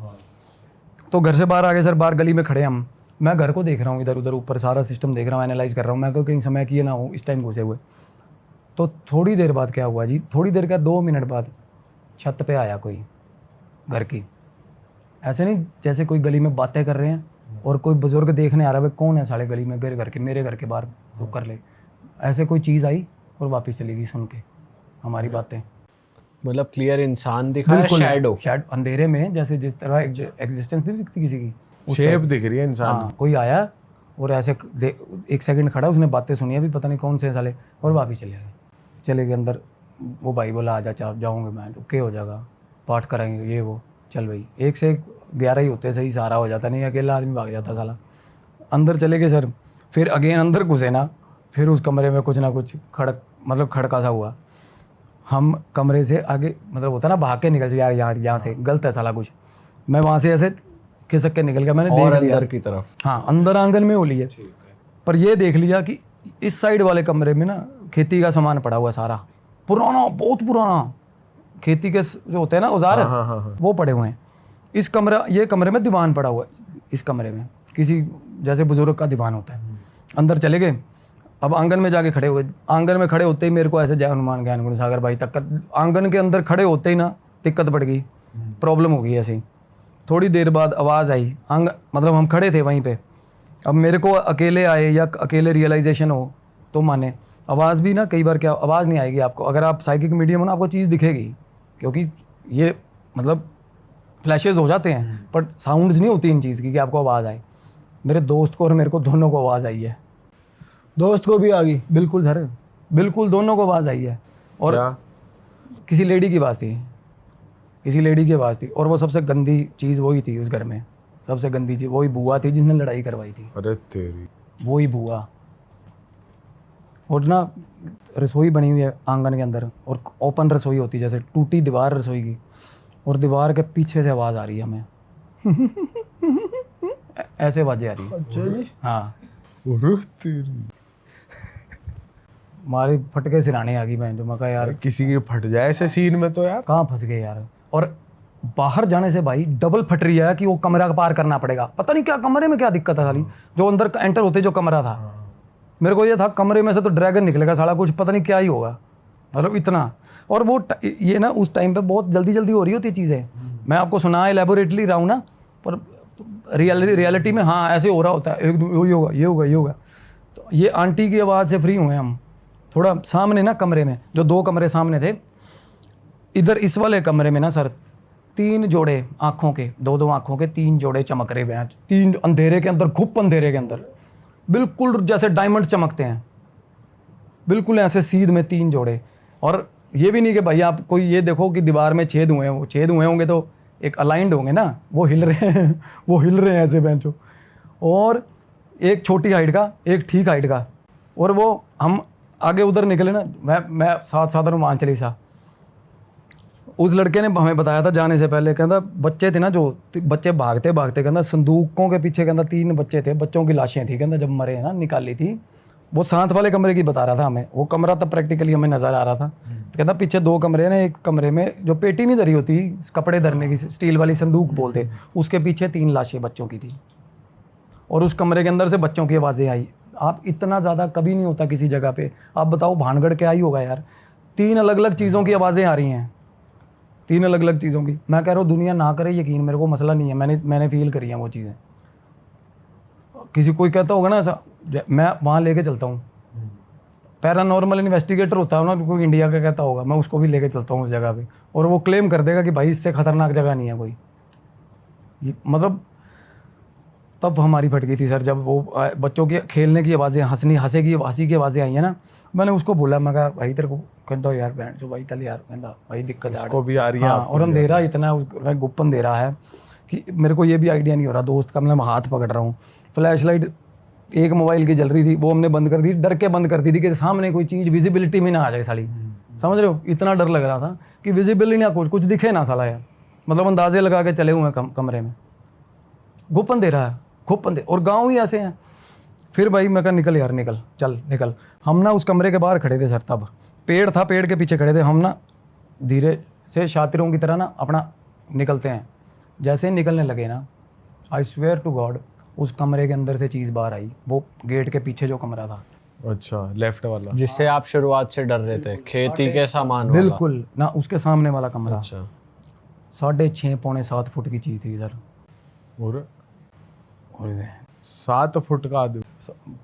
Speaker 1: तो घर से बाहर आ गए सर, बाहर गली में खड़े हम। मैं घर को देख रहा हूँ, इधर उधर ऊपर सारा सिस्टम देख रहा हूँ, एनालाइज कर रहा हूँ। मैं को कहीं समय किए ना हो इस टाइम घुसे हुए। तो थोड़ी देर बाद क्या हुआ जी, थोड़ी देर का 2 मिनट बाद छत पे आया कोई घर की। ऐसे नहीं जैसे कोई गली में बातें कर रहे हैं और कोई बुजुर्ग देखने आ रहा है, कौन है साले गली में, मेरे घर के बाहर रुक कर ले। ऐसे कोई चीज़ आई और वापस चली गई सुन के हमारी बातें।
Speaker 2: मतलब क्लियर इंसान दिखा या शैडो?
Speaker 1: शैड अंधेरे में जैसे जिस तरह एग्जिस्टेंस नहीं दिखती किसी की,
Speaker 3: शेप दिख रही है इंसान
Speaker 1: हाँ कोई आया और ऐसे एक सेकंड खड़ा, उसने बातें सुनी अभी पता नहीं कौन से साले, और वापिस चले गए अंदर। वो भाई बोला आजा जाऊँगे मैं, ओके हो जाएगा, पाठ कराएंगे ये वो, चल भाई 1 से 11 ही होते, सही सारा हो जाता, नहीं अकेला आदमी भाग जाता साला। अंदर चले गए सर, फिर अगेन अंदर घुसे ना, फिर उस कमरे में कुछ ना कुछ खड़का सा हुआ। हम कमरे से आगे मतलब होता ना भाग के निकल यार यहाँ से गलत है साला कुछ, मैं वहाँ से ऐसे खिसक के निकल गया, मैंने
Speaker 2: और
Speaker 1: देख लिया
Speaker 2: अंदर की तरफ।
Speaker 1: हाँ अंदर आंगन में होली है, पर ये देख लिया कि इस साइड वाले कमरे में ना खेती का सामान पड़ा हुआ है सारा, पुराना बहुत पुराना खेती के जो होते हैं ना औजार, वो पड़े हुए हैं। ये कमरे में दीवान पड़ा हुआ है, इस कमरे में किसी जैसे बुजुर्ग का दीवान होता है। अंदर चले गए, अब आंगन में जाके खड़े हुए, आंगन में खड़े होते ही मेरे को ऐसे जय हनुमान ज्ञान गुरु सागर भाई तक, आंगन के अंदर खड़े होते ही ना दिक्कत बढ़ गई, प्रॉब्लम हो गई ऐसी। थोड़ी देर बाद आवाज़ आई, मतलब हम खड़े थे वहीं पे, अब मेरे को अकेले आए या अकेले रियलाइजेशन हो तो माने, आवाज़ भी ना कई बार क्या आवाज़ नहीं आएगी आपको, अगर आप साइकिक मीडियम हो ना आपको चीज़ दिखेगी, क्योंकि ये मतलब फ्लैशेज हो जाते हैं, बट साउंड्स नहीं होती इन चीज़ की कि आपको आवाज़ आए। मेरे दोस्त को और मेरे को दोनों को आवाज़ आई है,
Speaker 4: दोस्त को भी आ गई?
Speaker 1: बिल्कुल सर, बिल्कुल दोनों को आवाज़ आई है। और
Speaker 3: क्या?
Speaker 1: किसी लेडी की आवाज़ थी, किसी लेडी की आवाज़ थी, और वो सबसे गंदी चीज़ वही थी उस घर में, सबसे गंदी चीज़ वही बुआ थी जिसने लड़ाई करवाई थी,
Speaker 3: अरे तेरी,
Speaker 1: वही बुआ। और ना रसोई बनी हुई है आंगन के अंदर, और ओपन रसोई होती है, जैसे टूटी दीवार रसोई की, और दीवार के पीछे से आवाज़ आ रही है हमें ऐसे आवाज़ें आ रही है।
Speaker 4: अच्छा जी।
Speaker 1: हाँ
Speaker 3: अरे तेरी,
Speaker 1: हमारी फटके सिराने आ गई बहन, जो मैं कहा यार
Speaker 3: किसी की फट जाए ऐसे सीन में तो यार।
Speaker 1: कहाँ फंस गए यार। और बाहर जाने से भाई डबल फट रही है कि वो कमरा पार करना पड़ेगा, पता नहीं क्या कमरे में क्या दिक्कत है साली, जो अंदर एंटर होते जो कमरा था, मेरे को ये था कमरे में से तो ड्रैगन निकलेगा साला, कुछ पता नहीं क्या ही होगा, मतलब इतना। और वो ये ना उस टाइम पे बहुत जल्दी जल्दी हो रही होती चीज़ें, मैं आपको सुना एलेबोरेटली रहा हूँ ना, पर रियलिटी में हाँ ऐसे हो रहा होता है, एक ये होगा ये होगा ये होगा। तो ये आंटी की आवाज़ से फ्री हुए हम, थोड़ा सामने ना कमरे में, जो 2 कमरे सामने थे, इधर इस वाले कमरे में ना सर 3 जोड़े आँखों के, 2-2 आँखों के 3 जोड़े चमक रहे हैं, 3 अंधेरे के अंदर, घुप अंधेरे के अंदर, बिल्कुल जैसे डायमंड चमकते हैं, बिल्कुल ऐसे सीध में 3 जोड़े। और ये भी नहीं कि भाई आप कोई ये देखो कि दीवार में छेद हुए हैं, वो छेद हुए होंगे तो एक अलाइंड होंगे ना, वो हिल रहे हैं वो हिल रहे हैं ऐसे बेंचो, और एक छोटी हाइट का एक ठीक हाइट का। और वो हम आगे उधर निकले ना, मैं साथ हनुमान चालीसा, उस लड़के ने हमें बताया था जाने से पहले, कहता बच्चे थे ना, जो बच्चे भागते भागते, कहता संदूकों के पीछे, कहता 3 बच्चे थे, बच्चों की लाशें थी, कहता जब मरे ना निकाली थी। वो साथ वाले कमरे की बता रहा था हमें, वो कमरा तब प्रैक्टिकली हमें नज़र आ रहा था। तो कहता पीछे 2 कमरे ने, एक कमरे में जो पेटी नहीं धरी होती कपड़े धरने की, स्टील वाली संदूक बोलते, उसके पीछे 3 लाशें बच्चों की थी, और उस कमरे के अंदर से बच्चों की आवाज़ें आई। आप इतना ज़्यादा कभी नहीं होता किसी जगह पे, आप बताओ भानगढ़ क्या ही होगा यार, 3 अलग अलग चीज़ों की आवाज़ें आ रही हैं, 3 अलग अलग चीज़ों की। मैं कह रहा हूँ दुनिया ना करे यकीन, मेरे को मसला नहीं है, मैंने फील करी है वो चीज़ें। किसी कोई कहता होगा ना ऐसा, मैं वहाँ लेके चलता हूँ, पैरानॉर्मल इन्वेस्टिगेटर होता है ना कोई इंडिया का, कहता होगा मैं उसको भी लेके चलता हूँ उस जगह पे, और वो क्लेम कर देगा कि भाई इससे खतरनाक जगह नहीं है कोई। मतलब तब हमारी फट गई थी सर, जब वो बच्चों के खेलने की आवाज़ें, हंसी की आवाज़ें आई है ना। मैंने उसको बोला, मैं कहा भाई तेरे को कहता यार बैंड जो भाई चल यार, कहता भाई दिक्कत है
Speaker 3: उसको भी आ रही है,
Speaker 1: हाँ, और अंधेरा इतना उसमें गुप्पन दे रहा है कि मेरे को ये भी आइडिया नहीं हो रहा दोस्त का, मैं हाथ पकड़ रहा हूँ, फ्लैश लाइट एक मोबाइल की जल रही थी, वो हमने बंद कर दी, डर के बंद कर दी थी कि सामने कोई चीज़ विजिबिलिटी में ना आ जाए साली, समझ रहे हो, इतना डर लग रहा था कि विजिबिलिटी ना कुछ दिखे ना साला यार, मतलब अंदाजे लगा के चले हुए हैं कमरे में, गुप्पन दे रहा है, गुप्पन दे, और गाँव ही ऐसे हैं। फिर भाई मैं कहा निकल यार निकल, चल निकल। हम ना उस कमरे के बाहर खड़े थे सर, तब पेड़ था, पेड़ के पीछे खड़े थे हम ना, धीरे से शातिरों की तरह ना अपना निकलते हैं, जैसे ही निकलने लगे ना, आई स्वेयर टू गॉड उस कमरे के अंदर से चीज़ बाहर आई, वो गेट के पीछे जो कमरा था।
Speaker 3: अच्छा, लेफ्ट वाला
Speaker 2: जिससे आप शुरुआत से डर रहे थे, खेती के सामान वाला।
Speaker 1: बिल्कुल ना, उसके सामने वाला कमरा।
Speaker 2: अच्छा,
Speaker 1: 6.5 पौने 7 फुट की चीज़ थी इधर,
Speaker 3: और
Speaker 1: और
Speaker 3: 7 फुट का आदमी,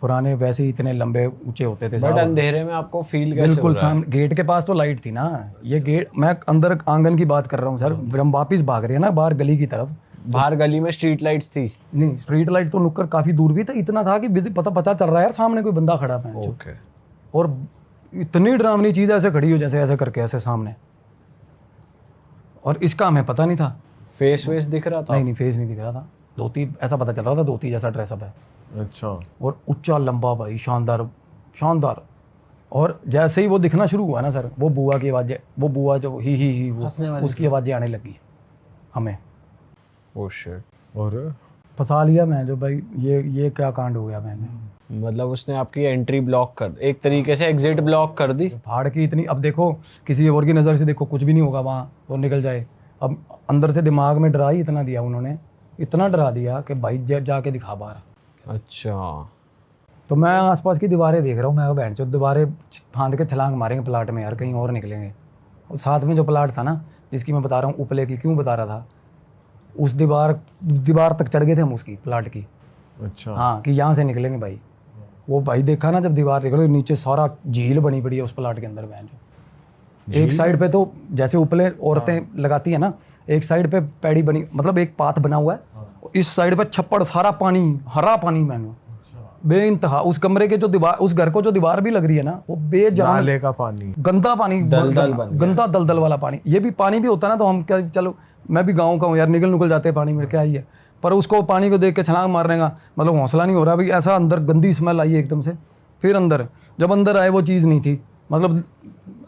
Speaker 1: पुराने वैसे ही इतने लंबे ऊंचे होते थे
Speaker 2: बट
Speaker 1: साहब।
Speaker 2: अंधेरे में आपको फील कैसे हो
Speaker 1: बिल्कुल
Speaker 2: रहा है?
Speaker 1: सामने गेट के पास तो लाइट थी ना, ये गेट, मैं अंदर आंगन की बात कर रहा हूँ सर, हम वापिस भाग रहे हैं ना बाहर गली की तरफ।
Speaker 2: बाहर गली में स्ट्रीट लाइट्स थी?
Speaker 1: नहीं, स्ट्रीट लाइट तो नुक्कर काफी दूर भी था, इतना था कि पता चल रहा है यार सामने कोई बंदा खड़ा है।
Speaker 2: ओके।
Speaker 1: और इतनी डरावनी चीज ऐसे खड़ी हो जैसे ऐसे करके ऐसे सामने, और इसका हमें पता नहीं था।
Speaker 2: फेस वेस दिख रहा था?
Speaker 1: नहीं फेस नहीं दिख रहा था, धोती ऐसा पता चल रहा था, धोती जैसा ड्रेसअप है।
Speaker 3: अच्छा।
Speaker 1: और ऊंचा लंबा भाई, शानदार शानदार। और जैसे ही वो दिखना शुरू हुआ ना सर, वो बुआ की आवाज़ें, वो बुआ जो ही वो उसकी आवाज़ें आने लगी हमें।
Speaker 2: Oh shit.
Speaker 3: और
Speaker 1: फंसा लिया मैं जो भाई, ये क्या कांड हो गया मैंने।
Speaker 2: मतलब उसने आपकी एंट्री ब्लॉक कर, एक तरीके से एग्जिट ब्लॉक कर दी।
Speaker 1: फाड़ की इतनी, अब देखो किसी और की नज़र से देखो कुछ भी नहीं होगा वहाँ, वो निकल जाए। अब अंदर से दिमाग में डरा ही इतना दिया उन्होंने, इतना डरा दिया कि भाई जाके दिखा बाहर।
Speaker 2: अच्छा।
Speaker 1: तो मैं आसपास की दीवारें देख रहा हूँ, मैं बहन चो दीवारें फांद के छलांग मारेंगे प्लाट में यार, कहीं और निकलेंगे। और साथ में जो प्लाट था ना जिसकी मैं बता रहा हूँ, उपले की क्यों बता रहा था, उस दीवार तक चढ़ गए थे हम उसकी प्लाट की।
Speaker 3: अच्छा।
Speaker 1: हाँ, कि यहाँ से निकलेंगे भाई। वो भाई देखा ना जब दीवार निकले, नीचे सारा झील बनी पड़ी है उस प्लाट के अंदर बहन चो। एक साइड पे तो जैसे उपले औरतें लगाती है ना, एक साइड पे पैड़ी बनी, मतलब एक पाथ बना हुआ है, इस साइड पे छप्पड़, सारा पानी, हरा पानी मैंने बेइंतहा। उस कमरे के जो दीवार, उस घर को जो दीवार भी लग रही है ना, वो बेजान
Speaker 3: नाले का पानी,
Speaker 1: गंदा पानी, गंदा दलदल वाला पानी। ये भी पानी भी होता ना तो हम क्या, चलो मैं भी गाँव का हूँ यार, निकल जाते हैं पानी में, क्या ही है। पर उसको पानी को देख के छलांग मारने का मतलब हौसला नहीं हो रहा भाई, ऐसा अंदर गंदी स्मेल आई एकदम से। फिर अंदर जब अंदर आए वो चीज़ नहीं थी, मतलब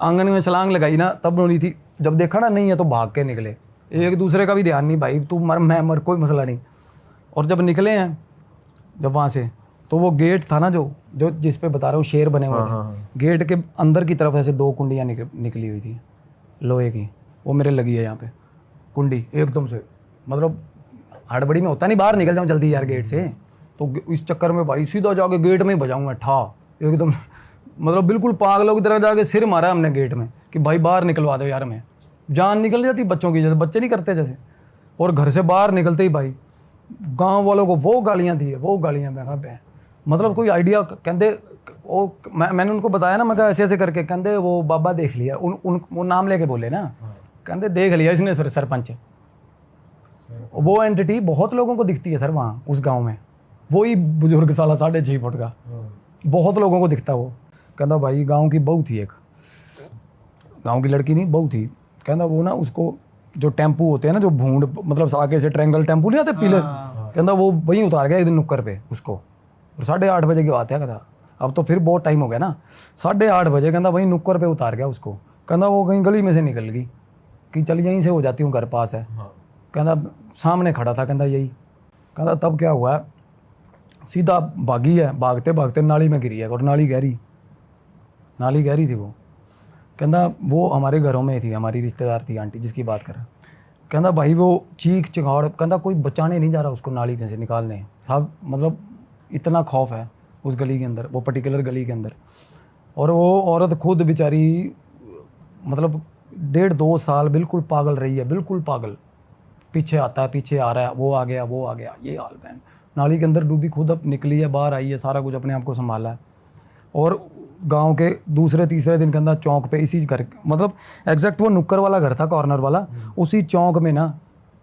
Speaker 1: आंगन में छलांग लगाई ना तब नहीं थी, जब देखा ना नहीं है तो भाग के निकले। एक दूसरे का भी ध्यान नहीं भाई, तू मर मैं मर, कोई मसला नहीं। और जब निकले हैं जब वहाँ से, तो वो गेट था ना जो जिस पे बता रहा हूँ शेर बने हुए थे, गेट के अंदर की तरफ ऐसे 2 कुंडियाँ निकली हुई थी लोहे की, वो मेरे लगी है यहाँ पे कुंडी एकदम से, मतलब हड़बड़ी में होता नहीं बाहर निकल जाऊँ जल्दी यार गेट से, तो इस चक्कर में भाई सीधा जाके गेट में ही बजाऊँ मैं ठा एकदम, मतलब बिल्कुल पागलों की तरह जाके सिर मारा हमने गेट में कि भाई बाहर निकलवा दो यार। मैं जान निकल जाती बच्चों की, जैसे बच्चे नहीं करते जैसे। और घर से बाहर निकलते ही भाई गांव वालों को वो गालियां दी है, वो गालियां मैं कहा पे, मतलब कोई आइडिया, कहते वो मैंने उनको बताया ना, मैं कहा ऐसे ऐसे करके, कहते वो बाबा देख लिया, वो नाम लेके बोले ना, कहते देख लिया इसने फिर सरपंच। वो एंटिटी बहुत लोगों को दिखती है सर वहाँ उस गांव में, वही बुजुर्ग साला 6.5 फुट का, बहुत लोगों को दिखता वो। कहता भाई गांव की बहू थी एक, गांव की लड़की नहीं बहू थी, कहता वो ना उसको जो टेम्पू होते हैं ना जो भूंड, मतलब आगे से ट्रायंगल टेम्पू नहीं आते पीले, कहता वो वहीं उतार गया एक दिन नुक्कर पे उसको। और 8:30 बजे की बात है, कहता अब तो फिर बहुत टाइम हो गया ना, 8:30 बजे कहता वहीं नुक्कर पे उतार गया उसको। कहता वो कहीं गली में से निकल गई कि चल यहीं से हो जाती हूँ, घर पास है। कहता सामने खड़ा था, कहता यही। कहता तब क्या हुआ, सीधा भागी है, भागते भागते नाली में गिरी है, और नाली गहरी थी वो। कहता वो हमारे घरों में थी, हमारी रिश्तेदार थी आंटी जिसकी बात कर रहा। कहता भाई वो चीख चिखाड़, कहता कोई बचाने नहीं जा रहा उसको नाली में से निकालने, साहब मतलब इतना खौफ है उस गली के अंदर, वो पर्टिकुलर गली के अंदर। और वो औरत खुद बेचारी मतलब 1.5-2 साल बिल्कुल पागल रही है, बिल्कुल पागल, पीछे आता है पीछे आ रहा है, वो आ गया, ये हाल बहन। नाली के अंदर डूबी, खुद अब निकली है, बाहर आई है, सारा कुछ अपने आप को संभाला है। और गांव के दूसरे तीसरे दिन के अंदर चौक पे इसी घर, मतलब एग्जैक्ट वो नुक्कर वाला घर था, कॉर्नर वाला, उसी चौक में ना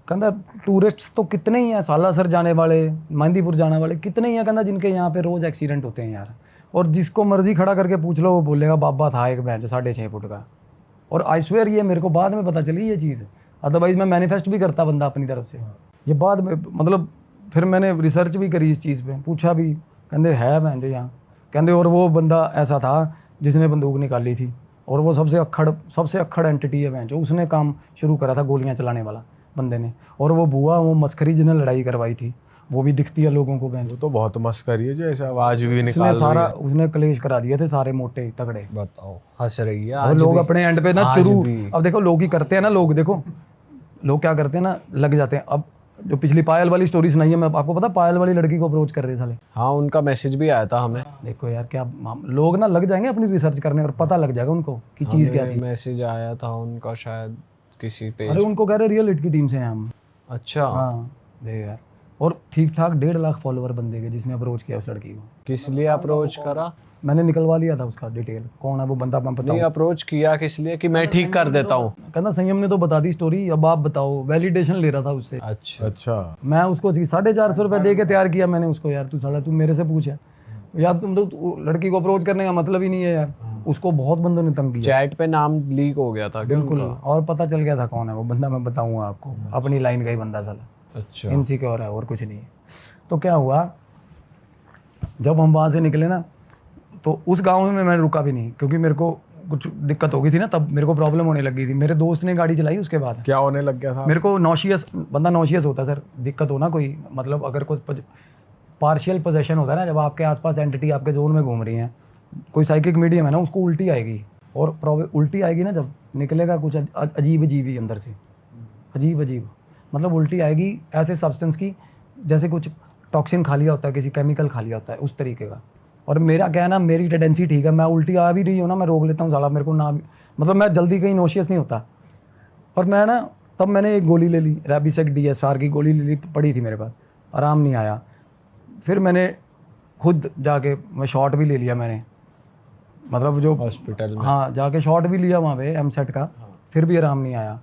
Speaker 1: कहता टूरिस्ट तो कितने ही हैं, सालासर जाने वाले, मेहंदीपुर जाने वाले कितने ही हैं, कहता जिनके यहाँ पे रोज़ एक्सीडेंट होते हैं यार। और जिसको मर्जी खड़ा करके पूछ लो वो बोलेगा बाबा था एक बहन जो 6.5 फुट का। और आई स्वेयर ये मेरे को बाद में पता चली ये चीज़, अदरवाइज मैं मैनिफेस्ट भी करता बंदा अपनी तरफ से, ये बाद में मतलब फिर मैंने रिसर्च भी करी इस चीज़ पे, पूछा भी, कहते है बहन जो यहाँ, कहते और वो बंदा ऐसा था जिसने बंदूक निकाली थी, और वो सबसे अक्खड़ एंटिटी है बहन जो, उसने काम शुरू करा था गोलियां चलाने वाला बंदे ने। और वो बुआ वो मस्करी जिसने लड़ाई करवाई थी वो भी दिखती है लोगों को बहन,
Speaker 3: वो तो बहुत मस्करी है जो ऐसे आवाज भी
Speaker 1: उसने
Speaker 3: निकाल
Speaker 1: सारा उसने कलेश करा दिए थे सारे मोटे तगड़े।
Speaker 2: बताओ, हंस रही है
Speaker 1: और
Speaker 2: आज
Speaker 1: लोग
Speaker 2: भी।
Speaker 1: अपने एंड पे ना
Speaker 2: आज
Speaker 1: चुरू,
Speaker 2: भी।
Speaker 1: अब देखो लोग ही करते हैं ना, लोग देखो लोग क्या करते हैं ना, लग जाते हैं। अब जो पिछली पायल वाली स्टोरी सुनाई है, मैं आपको पता पायल वाली लड़की को अप्रोच कर रहे साले,
Speaker 2: हाँ उनका मैसेज भी आया था हमें,
Speaker 1: देखो यार क्या लोग ना लग जाएंगे अपनी रिसर्च करने और पता लग जाएगा उनको कि चीज़ क्या थी।
Speaker 2: मैसेज आया था उनका शायद किसी पे।
Speaker 1: अरे उनको कह रहे रियल हिट की टीम से हैं हम।
Speaker 2: अच्छा।
Speaker 1: हाँ देख यार, और ठीक ठाक 1.5 लाख फॉलोवर बंदे के जिसने अप्रोच किया उस लड़की को।
Speaker 2: किस लिए अप्रोच करा?
Speaker 1: मैंने निकलवा लिया था उसका डिटेल, कौन है वो बंदा मैं
Speaker 2: नहीं,
Speaker 1: बताऊँ।
Speaker 2: अप्रोच किया किस लिए कि मैं ठीक कर देता हूँ?
Speaker 1: कहना संयम ने तो बता दी स्टोरी, अब आप बताओ। वैलिडेशन ले रहा था उससे।
Speaker 2: अच्छा,
Speaker 3: अच्छा,
Speaker 1: मैं उसको 450 रुपये दे के तैयार किया मैंने उसको। यार तू मेरे से पूछ यार, तुम तो लड़की को अप्रोच करने का मतलब ही नहीं है यार। उसको बहुत बंदों ने तंग किया।
Speaker 2: चैट पे नाम लीक हो गया था क्या
Speaker 1: बिल्कुल,
Speaker 2: उनका?
Speaker 1: और पता चल गया था कौन है वो बंदा, मैं बताऊंगा आपको। अपनी लाइन का ही बंदा था,
Speaker 2: अच्छा,
Speaker 1: इनसिक्योर है और कुछ नहीं है। तो क्या हुआ, जब हम वहाँ से निकले ना, तो उस गांव में मैं रुका भी नहीं, क्योंकि मेरे को कुछ दिक्कत हो गई थी ना, तब मेरे को प्रॉब्लम होने लगी थी। मेरे दोस्त ने गाड़ी चलाई उसके बाद।
Speaker 3: क्या होने लग गया था?
Speaker 1: मेरे को नॉशियस, बंदा नॉशियस होता है सर, दिक्कत हो ना कोई, मतलब अगर कुछ पार्शियल पोजेशन होता है ना, जब आपके आसपास एंटिटी आपके जोन में घूम रही हैं, कोई साइकिक मीडियम है ना, उसको उल्टी आएगी। और उल्टी आएगी ना, जब निकलेगा कुछ अजीब अजीब ही अंदर से, अजीब अजीब, मतलब उल्टी आएगी ऐसे सब्सटेंस की जैसे कुछ टॉक्सिन खा लिया होता है, किसी केमिकल खा लिया होता है, उस तरीके का। और मेरा क्या है ना, मेरी टेंडेंसी ठीक है, मैं उल्टी आ भी रही हूँ ना, मैं रोक लेता हूँ साला, मेरे को ना, मतलब मैं जल्दी कहीं नोशियस नहीं होता। और मैं ना, तब मैंने एक गोली ले ली, रेबिसेक DSR की गोली ले ली, पड़ी थी मेरे पास, आराम नहीं आया। फिर मैंने खुद जाके मैं शॉट भी ले लिया मैंने, मतलब जो
Speaker 2: हॉस्पिटल में।
Speaker 1: हाँ, जाके शॉट भी लिया वहाँ पे MSET का, फिर भी आराम नहीं आया।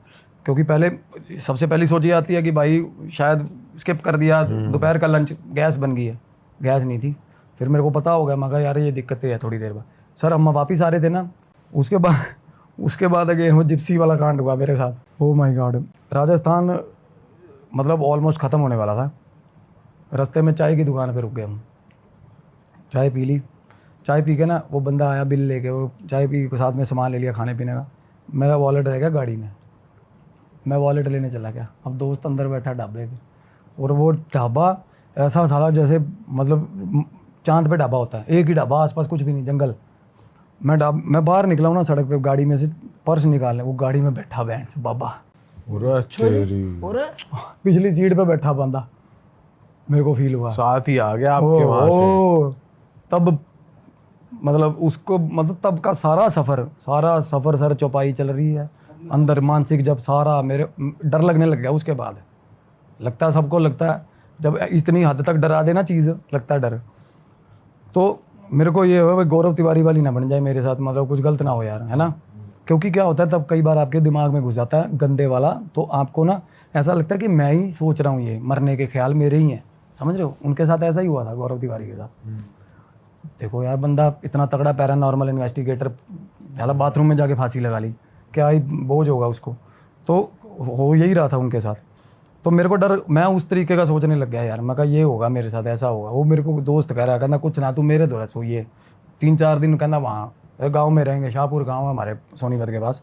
Speaker 1: क्योंकि पहले सबसे पहली सोच ये आती है कि भाई शायद स्किप कर दिया, दोपहर का लंच, गैस बन गई है, गैस नहीं थी। फिर मेरे को पता हो गया, मैं कहा यार ये दिक्कतें है थोड़ी देर बाद। सर हम वापिस आ रहे थे ना, उसके बाद अगेन वो जिप्सी वाला कांड हुआ मेरे साथ। ओह माय गॉड, राजस्थान मतलब ऑलमोस्ट ख़त्म होने वाला था। रास्ते में चाय की दुकान पे रुक गए हम, चाय पी ली। चाय पी के ना वो बंदा आया बिल लेके, वो चाय पी के साथ में सामान ले लिया खाने पीने का। मेरा वॉलेट रह गया गाड़ी में, मैं वॉलेट लेने चला गया। अब दोस्त अंदर बैठा ढाबे पे, और वो ढाबा ऐसा साला जैसे मतलब चांद पे ढाबा होता है, एक ही ढाबा, आसपास कुछ भी नहीं, जंगल। मैं बाहर निकला हूँ ना सड़क पे, गाड़ी में से पर्स निकालने, वो गाड़ी में बैठा बैंड बाबा,
Speaker 3: पूरा चेरी
Speaker 1: पिछली सीट पे बैठा बंदा, मेरे को फील हुआ।
Speaker 3: साथ ही आ गया आपके वहां से।
Speaker 1: ओ, तब मतलब उसको, मतलब तब का सारा सफ़र सर चौपाई चल रही है अंदर, मानसिक जब सारा मेरे डर लगने लग गया। उसके बाद लगता है, सबको लगता है जब इतनी हद तक डरा देना चीज़, लगता है डर। तो मेरे को ये हो गौरव तिवारी वाली ना बन जाए मेरे साथ, मतलब कुछ गलत ना हो यार, है ना। क्योंकि क्या होता है तब कई बार आपके दिमाग में घुस जाता है गंदे वाला, तो आपको ना ऐसा लगता है कि मैं ही सोच रहा हूँ, ये मरने के ख्याल मेरे ही हैं, समझ रहे हो। उनके साथ ऐसा ही हुआ था गौरव तिवारी के साथ। देखो यार, बंदा इतना तगड़ा पैरानॉर्मल इन्वेस्टिगेटर, साला बाथरूम में जाके फांसी लगा ली, क्या ही बोझ होगा उसको। तो हो यही रहा था उनके साथ। तो मेरे को डर, मैं उस तरीके का सोचने लग गया यार। मैं कहा ये होगा मेरे साथ, ऐसा होगा। वो मेरे को दोस्त कह रहा है, कहना कुछ ना, तू मेरे दौरा सोइए 3-4 दिन, कहना वहाँ गांव में रहेंगे, शाहपुर गांव है हमारे सोनीपत के पास।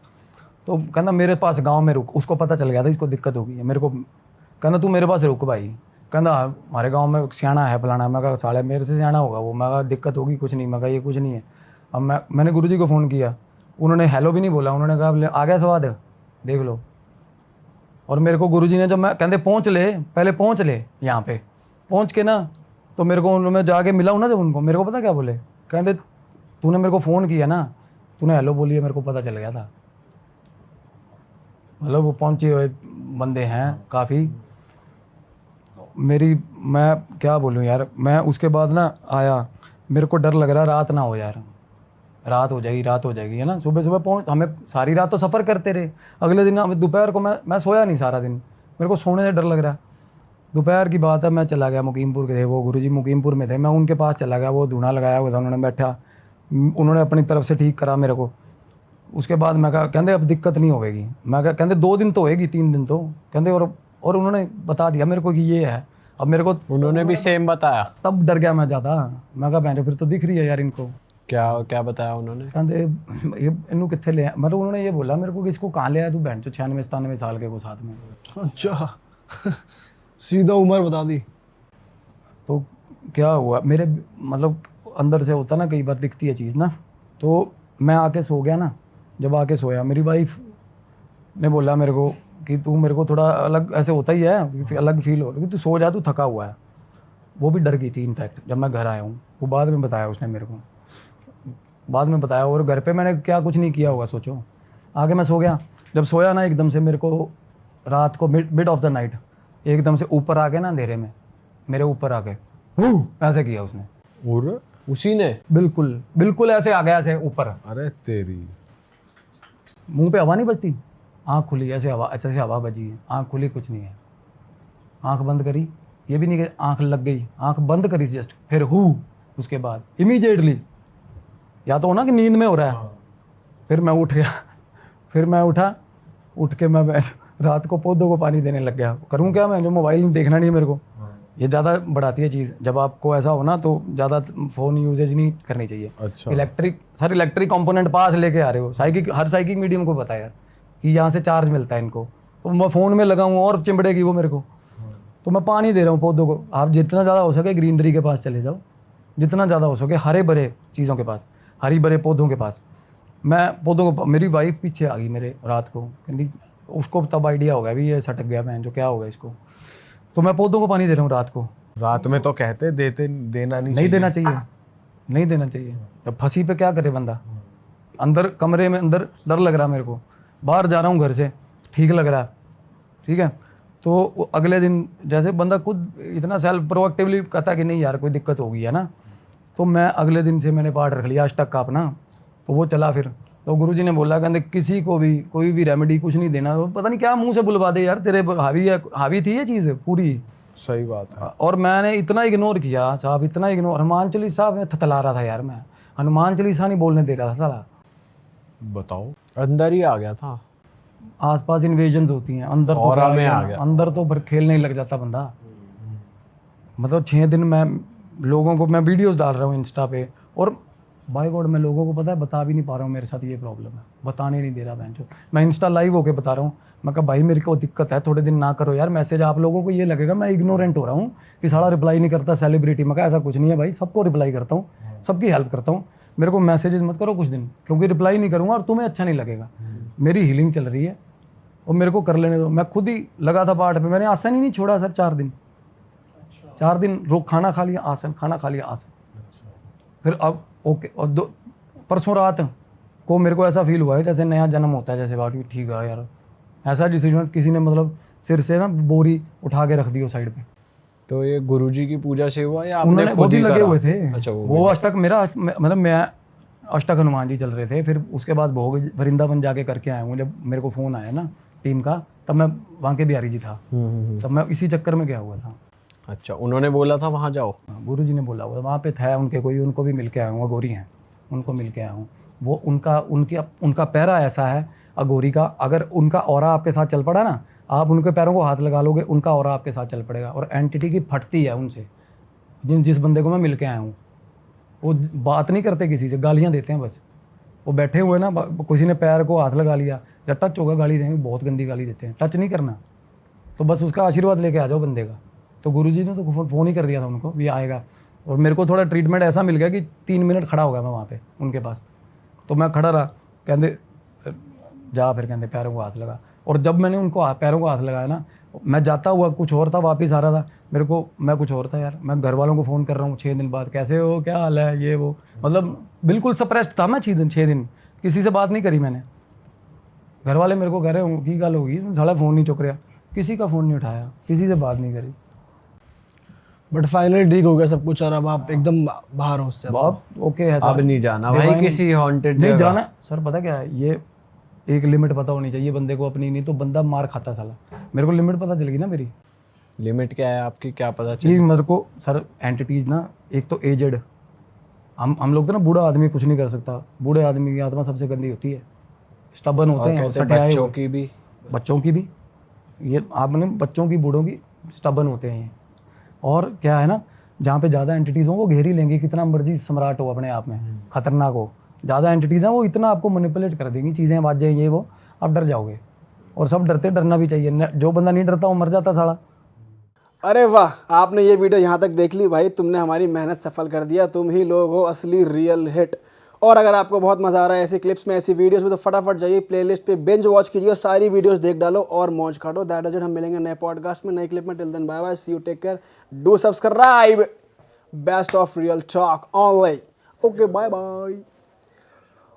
Speaker 1: तो कहना मेरे पास गांव में रुक। उसको पता चल गया था इसको दिक्कत होगी, मेरे को कहना तू मेरे पास रुक भाई। कहना हमारे गांव में सियाना है फलाना। मैं कहा साले मेरे से सियाना होगा वो। मैं कहा दिक्कत होगी कुछ नहीं। मैं कहा ये कुछ नहीं है। अब मैंने गुरुजी को फ़ोन किया, उन्होंने हेलो भी नहीं बोला, उन्होंने कहा आ गया स्वाद देख लो। और मेरे को गुरुजी ने जब मैं कहते पहुँच ले, पहले पहुँच ले यहाँ पे, पहुँच के ना तो मेरे को मैं जाके मिला हूँ ना जब उनको, मेरे को पता क्या बोले, कहते तूने मेरे को फ़ोन किया ना, तूने हेलो बोली है, मेरे को पता चल गया था। मतलब वो पहुँचे हुए बंदे हैं काफ़ी। मैं क्या बोलूँ यार, मैं उसके बाद ना आया, मेरे को डर लग रहा रात ना हो यार, रात हो जाएगी है ना। सुबह सुबह पहुँच, हमें सारी रात तो सफ़र करते रहे। अगले दिन हमें दोपहर को मैं सोया नहीं सारा दिन, मेरे को सोने से डर लग रहा। दोपहर की बात है, मैं चला गया मुकीमपुर के थे वो गुरुजी, मुकीमपुर में थे, मैं उनके पास चला गया। वो धूना लगाया हुआ था, उन्होंने बैठा, उन्होंने अपनी तरफ से ठीक करा मेरे को। उसके बाद मैं कहा, कहते अब दिक्कत नहीं होगी। मैं कहा, कहते 2 दिन तो होएगी, 3 दिन तो, कहते और उन्होंने बता दिया मेरे को कि ये है। अब मेरे को
Speaker 2: उन्होंने भी सेम बताया,
Speaker 1: तब डर गया मैं ज़्यादा। मैं कहा बहन फिर तो दिख रही है यार इनको।
Speaker 2: क्या बताया उन्होंने?
Speaker 1: कहते ये इनू कितने ले, मतलब उन्होंने ये बोला मेरे को कि इसको कहाँ ले आया तू बहन, जो 96-97 साल के को साथ में।
Speaker 4: अच्छा सीधा उम्र बता दी।
Speaker 1: तो क्या हुआ मेरे, मतलब अंदर से होता ना कई बार दिखती है चीज़ ना। तो मैं आके सो गया ना, जब आके सोया मेरी वाइफ ने बोला मेरे को कि तू मेरे को थोड़ा अलग, ऐसे होता ही है अलग फील हो, कि तू सो जा, तू थका हुआ है। वो भी डर गई थी इनफैक्ट जब मैं घर आया हूँ। वो बाद में बताया उसने मेरे को, बाद में बताया। और घर पे मैंने क्या कुछ नहीं किया होगा सोचो। आगे मैं सो गया, जब सोया ना एकदम से मेरे को रात को मिड ऑफ द नाइट एकदम से ऊपर आ गए ना अंधेरे में, मेरे ऊपर आके हू ऐसे किया उसने,
Speaker 3: और
Speaker 2: उसी ने?
Speaker 1: बिल्कुल बिल्कुल ऐसे आ गया, ऐसे ऊपर,
Speaker 3: अरे तेरी,
Speaker 1: मुंह पे हवा नहीं बजती, आँख खुली ऐसे हवा, अच्छे से हवा बजी है, आँख खुली कुछ नहीं है, आँख बंद करी, ये भी नहीं कि आँख लग गई, आँख बंद करी जस्ट, फिर हू, उसके बाद इमीडिएटली, या तो हो ना कि नींद में हो रहा है, फिर मैं उठ गया, फिर मैं उठा, उठ के मैं रात को पौधों को पानी देने लग गया। करूँ क्या मैं, जो मोबाइल देखना नहीं है मेरे को, ये ज़्यादा बढ़ाती है चीज़। जब आपको ऐसा हो ना तो ज़्यादा फ़ोन यूजेज नहीं करनी चाहिए।
Speaker 3: अच्छा।
Speaker 1: इलेक्ट्रिक कंपोनेंट पास लेके आ रहे हो, हर साइकिक मीडियम को पता है यार कि यहाँ से चार्ज मिलता है इनको, तो मैं फ़ोन में लगाऊँ और चिमड़ेगी वो मेरे को, तो मैं पानी दे रहा हूँ पौधों को। आप जितना ज़्यादा हो सके ग्रीनरी के पास चले जाओ, जितना ज़्यादा हो सके हरे भरे चीज़ों के पास, हरी भरे पौधों के पास। मैं पौधों को, मेरी वाइफ पीछे आ गई मेरे रात को, कहती, उसको तब आइडिया हो गया भी ये सटक गया मैं, जो क्या होगा इसको, तो मैं पौधों को पानी दे रहा हूँ रात को।
Speaker 3: रात में तो कहते देना
Speaker 1: नहीं देना चाहिए, नहीं देना चाहिए। जब फंसी पे क्या करे बंदा, अंदर कमरे में अंदर डर लग रहा मेरे को, बाहर जा रहा हूँ घर से ठीक लग रहा, ठीक है, तो अगले दिन जैसे बंदा खुद इतना सेल्फ प्रोएक्टिवली कहता कि नहीं यार कोई दिक्कत होगी है ना, तो मैं अगले दिन से मैंने पाठ रख लिया अष्टक का अपना, तो वो चला। फिर तो गुरुजी ने बोला, कहते किसी को भी कोई भी रेमेडी कुछ नहीं देना, तो पता नहीं क्या मुंह से बुलवा दे यार, तेरे हावी थी ये चीज़ पूरी।
Speaker 3: सही बात है।
Speaker 1: और मैंने इतना इग्नोर किया साहब, इतना इग्नोर, हनुमान चालीसा में थतला रहा था यार मैं, हनुमान चालीसा नहीं बोलने दे रहा था साला।
Speaker 3: बताओ,
Speaker 2: अंदर ही आ गया था?
Speaker 1: आसपास इन्वेजन्स होती हैं, अंदर तो
Speaker 2: ऑरा
Speaker 1: क्या
Speaker 2: में
Speaker 1: है,
Speaker 2: आ गया।
Speaker 1: अंदर तो फिर खेलने ही लग जाता बंदा। मतलब 6 दिन मैं लोगों को, मैं वीडियोस डाल रहा हूँ इंस्टा पे, और बाय गॉड मैं लोगों को पता है बता भी नहीं पा रहा हूँ मेरे साथ ये प्रॉब्लम है, बताने नहीं दे रहा मैं, जो मैं इंस्टा लाइव होके बता रहा हूँ। मैं कहा भाई मेरे को दिक्कत है, थोड़े दिन ना करो यार मैसेज, आप लोगों को ये लगेगा मैं इग्नोरेंट हो रहा हूँ कि सारा रिप्लाई नहीं करता सेलिब्रिटी। मैं कहा ऐसा कुछ नहीं है भाई, सबको रिप्लाई करता हूँ, सबकी हेल्प करता हूँ, मेरे को मैसेजेस मत करो कुछ दिन, क्योंकि रिप्लाई नहीं करूँगा और तुम्हें अच्छा नहीं लगेगा। मेरी हीलिंग चल रही है और मेरे को कर लेने दो। मैं खुद ही लगा था पाठ पे, मैंने आसन ही नहीं छोड़ा सर 4 दिन, 4 दिन रोक, खाना खा लिया आसन, खाना खा लिया आसन। फिर अब ओके, और परसों रात को मेरे को ऐसा फील हुआ है जैसे नया जन्म होता है, जैसे बात ठीक है यार, ऐसा डिसीजन किसी ने मतलब सिर से ना बोरी उठा के रख दी हो साइड पे।
Speaker 2: तो ये गुरुजी की पूजा से हुआ या आपने
Speaker 1: उन्होंने
Speaker 2: खुद
Speaker 1: खुद
Speaker 2: ही
Speaker 1: ही लगे
Speaker 2: करा?
Speaker 1: हुए थे।
Speaker 2: अच्छा,
Speaker 1: वो अष्टक मेरा मतलब मैं अष्टक हनुमान जी चल रहे थे। फिर उसके बाद भोग वृंदावन जाके करके आया हूँ। जब मेरे को फ़ोन आया ना टीम का, तब मैं वहाँ के बिहारी जी था, तब मैं इसी चक्कर में गया हुआ था।
Speaker 2: अच्छा, उन्होंने बोला था वहाँ जाओ?
Speaker 1: गुरु जी ने बोला हुआ, वहाँ पे था उनके कोई, उनको भी मिल के आया हूँ, अगोरी हैं, उनको मिल के आया हूँ। वो उनका पैरा ऐसा है अगोरी का, अगर उनका ऑरा आपके साथ चल पड़ा ना, आप उनके पैरों को हाथ लगा लोगे, उनका ऑरा आपके साथ चल पड़ेगा। और एंटिटी की फटती है उनसे, जिस बंदे को मैं मिल के आया हूँ। वो बात नहीं करते किसी से, गालियाँ देते हैं बस। वो बैठे हुए ना, किसी ने पैर को हाथ लगा लिया या टच होगा गाली देंगे, बहुत गंदी गाली देते हैं। टच नहीं करना, तो बस उसका आशीर्वाद लेके आ जाओ बंदे का। तो गुरुजी ने तो फ़ोन ही कर दिया था उनको भी आएगा। और मेरे को थोड़ा ट्रीटमेंट ऐसा मिल गया कि 3 मिनट खड़ा हो गया मैं वहाँ पे उनके पास। तो मैं खड़ा रहा, कहते जा, फिर कहते पैरों को हाथ लगा। और जब मैंने उनको पैरों को हाथ लगाया ना, मैं जाता हुआ कुछ और था, वापस आ रहा था मेरे को, मैं कुछ और था यार। मैं घर वालों को फ़ोन कर रहा हूँ 6 दिन बाद, कैसे हो, क्या हाल है, ये वो, मतलब बिल्कुल सप्रेस्ड था मैं 6 दिन किसी से बात नहीं करी मैंने। घर वाले मेरे को कह रहे हो की गल होगी, साला फ़ोन नहीं चुक रहा, किसी का फ़ोन नहीं उठाया, किसी से बात नहीं करी।
Speaker 4: बट फाइनली ठीक हो गया सब कुछ और अब आप एकदम बाहर हो उससे।
Speaker 1: बहुत ओके है
Speaker 2: अब नहीं जाना भाई किसी हॉन्टेड
Speaker 1: नहीं
Speaker 2: जगह।
Speaker 1: जाना सर। पता क्या है, ये एक लिमिट पता होनी चाहिए बंदे को अपनी, नहीं तो बंदा मार खाता साला। मेरे को लिमिट पता चल गई ना मेरी।
Speaker 2: लिमिट क्या है आपकी, क्या पता
Speaker 1: कि
Speaker 2: चली?
Speaker 1: मेरे को सर एंटिटीज ना, एक तो एजेड, हम लोग तो ना, बूढ़ा आदमी कुछ नहीं कर सकता। बूढ़े आदमी की आत्मा सबसे गंदी होती है, स्टबन होते हैं,
Speaker 2: कहते हैं
Speaker 1: सटे आए
Speaker 2: बच्चों
Speaker 1: हुए।
Speaker 2: की भी,
Speaker 1: बच्चों की भी, ये आपने बच्चों की बूढ़ों की स्टबन होते हैं ये। और क्या है ना, जहाँ पे ज़्यादा एंटिटीज़ हों वो घेर ही लेंगी, कितना मर्जी सम्राट हो अपने आप में, खतरनाक हो। ज़्यादा एंटिटीज़ हैं वो इतना आपको मैनिपुलेट कर देंगी, चीज़ें आवाज़ें ये वो, आप डर जाओगे। और सब डरते, डरना भी चाहिए। जो बंदा नहीं डरता वो मर जाता साला।
Speaker 4: अरे वाह, आपने ये वीडियो यहाँ तक देख ली भाई, तुमने हमारी मेहनत सफल कर दिया। तुम ही लोग हो असली रियल हिट। और अगर आपको बहुत मज़ा आ रहा है ऐसी क्लिप्स में, ऐसी वीडियोस में, तो फटाफट जाइए प्लेलिस्ट पे बिंज वॉच कीजिए, सारी वीडियोस देख डालो और मौज काटो। That is it. हम मिलेंगे नए पॉडकास्ट में, नई क्लिप में। Till then bye bye, see you, take care, do subscribe. Best of real talk online. Okay, bye bye.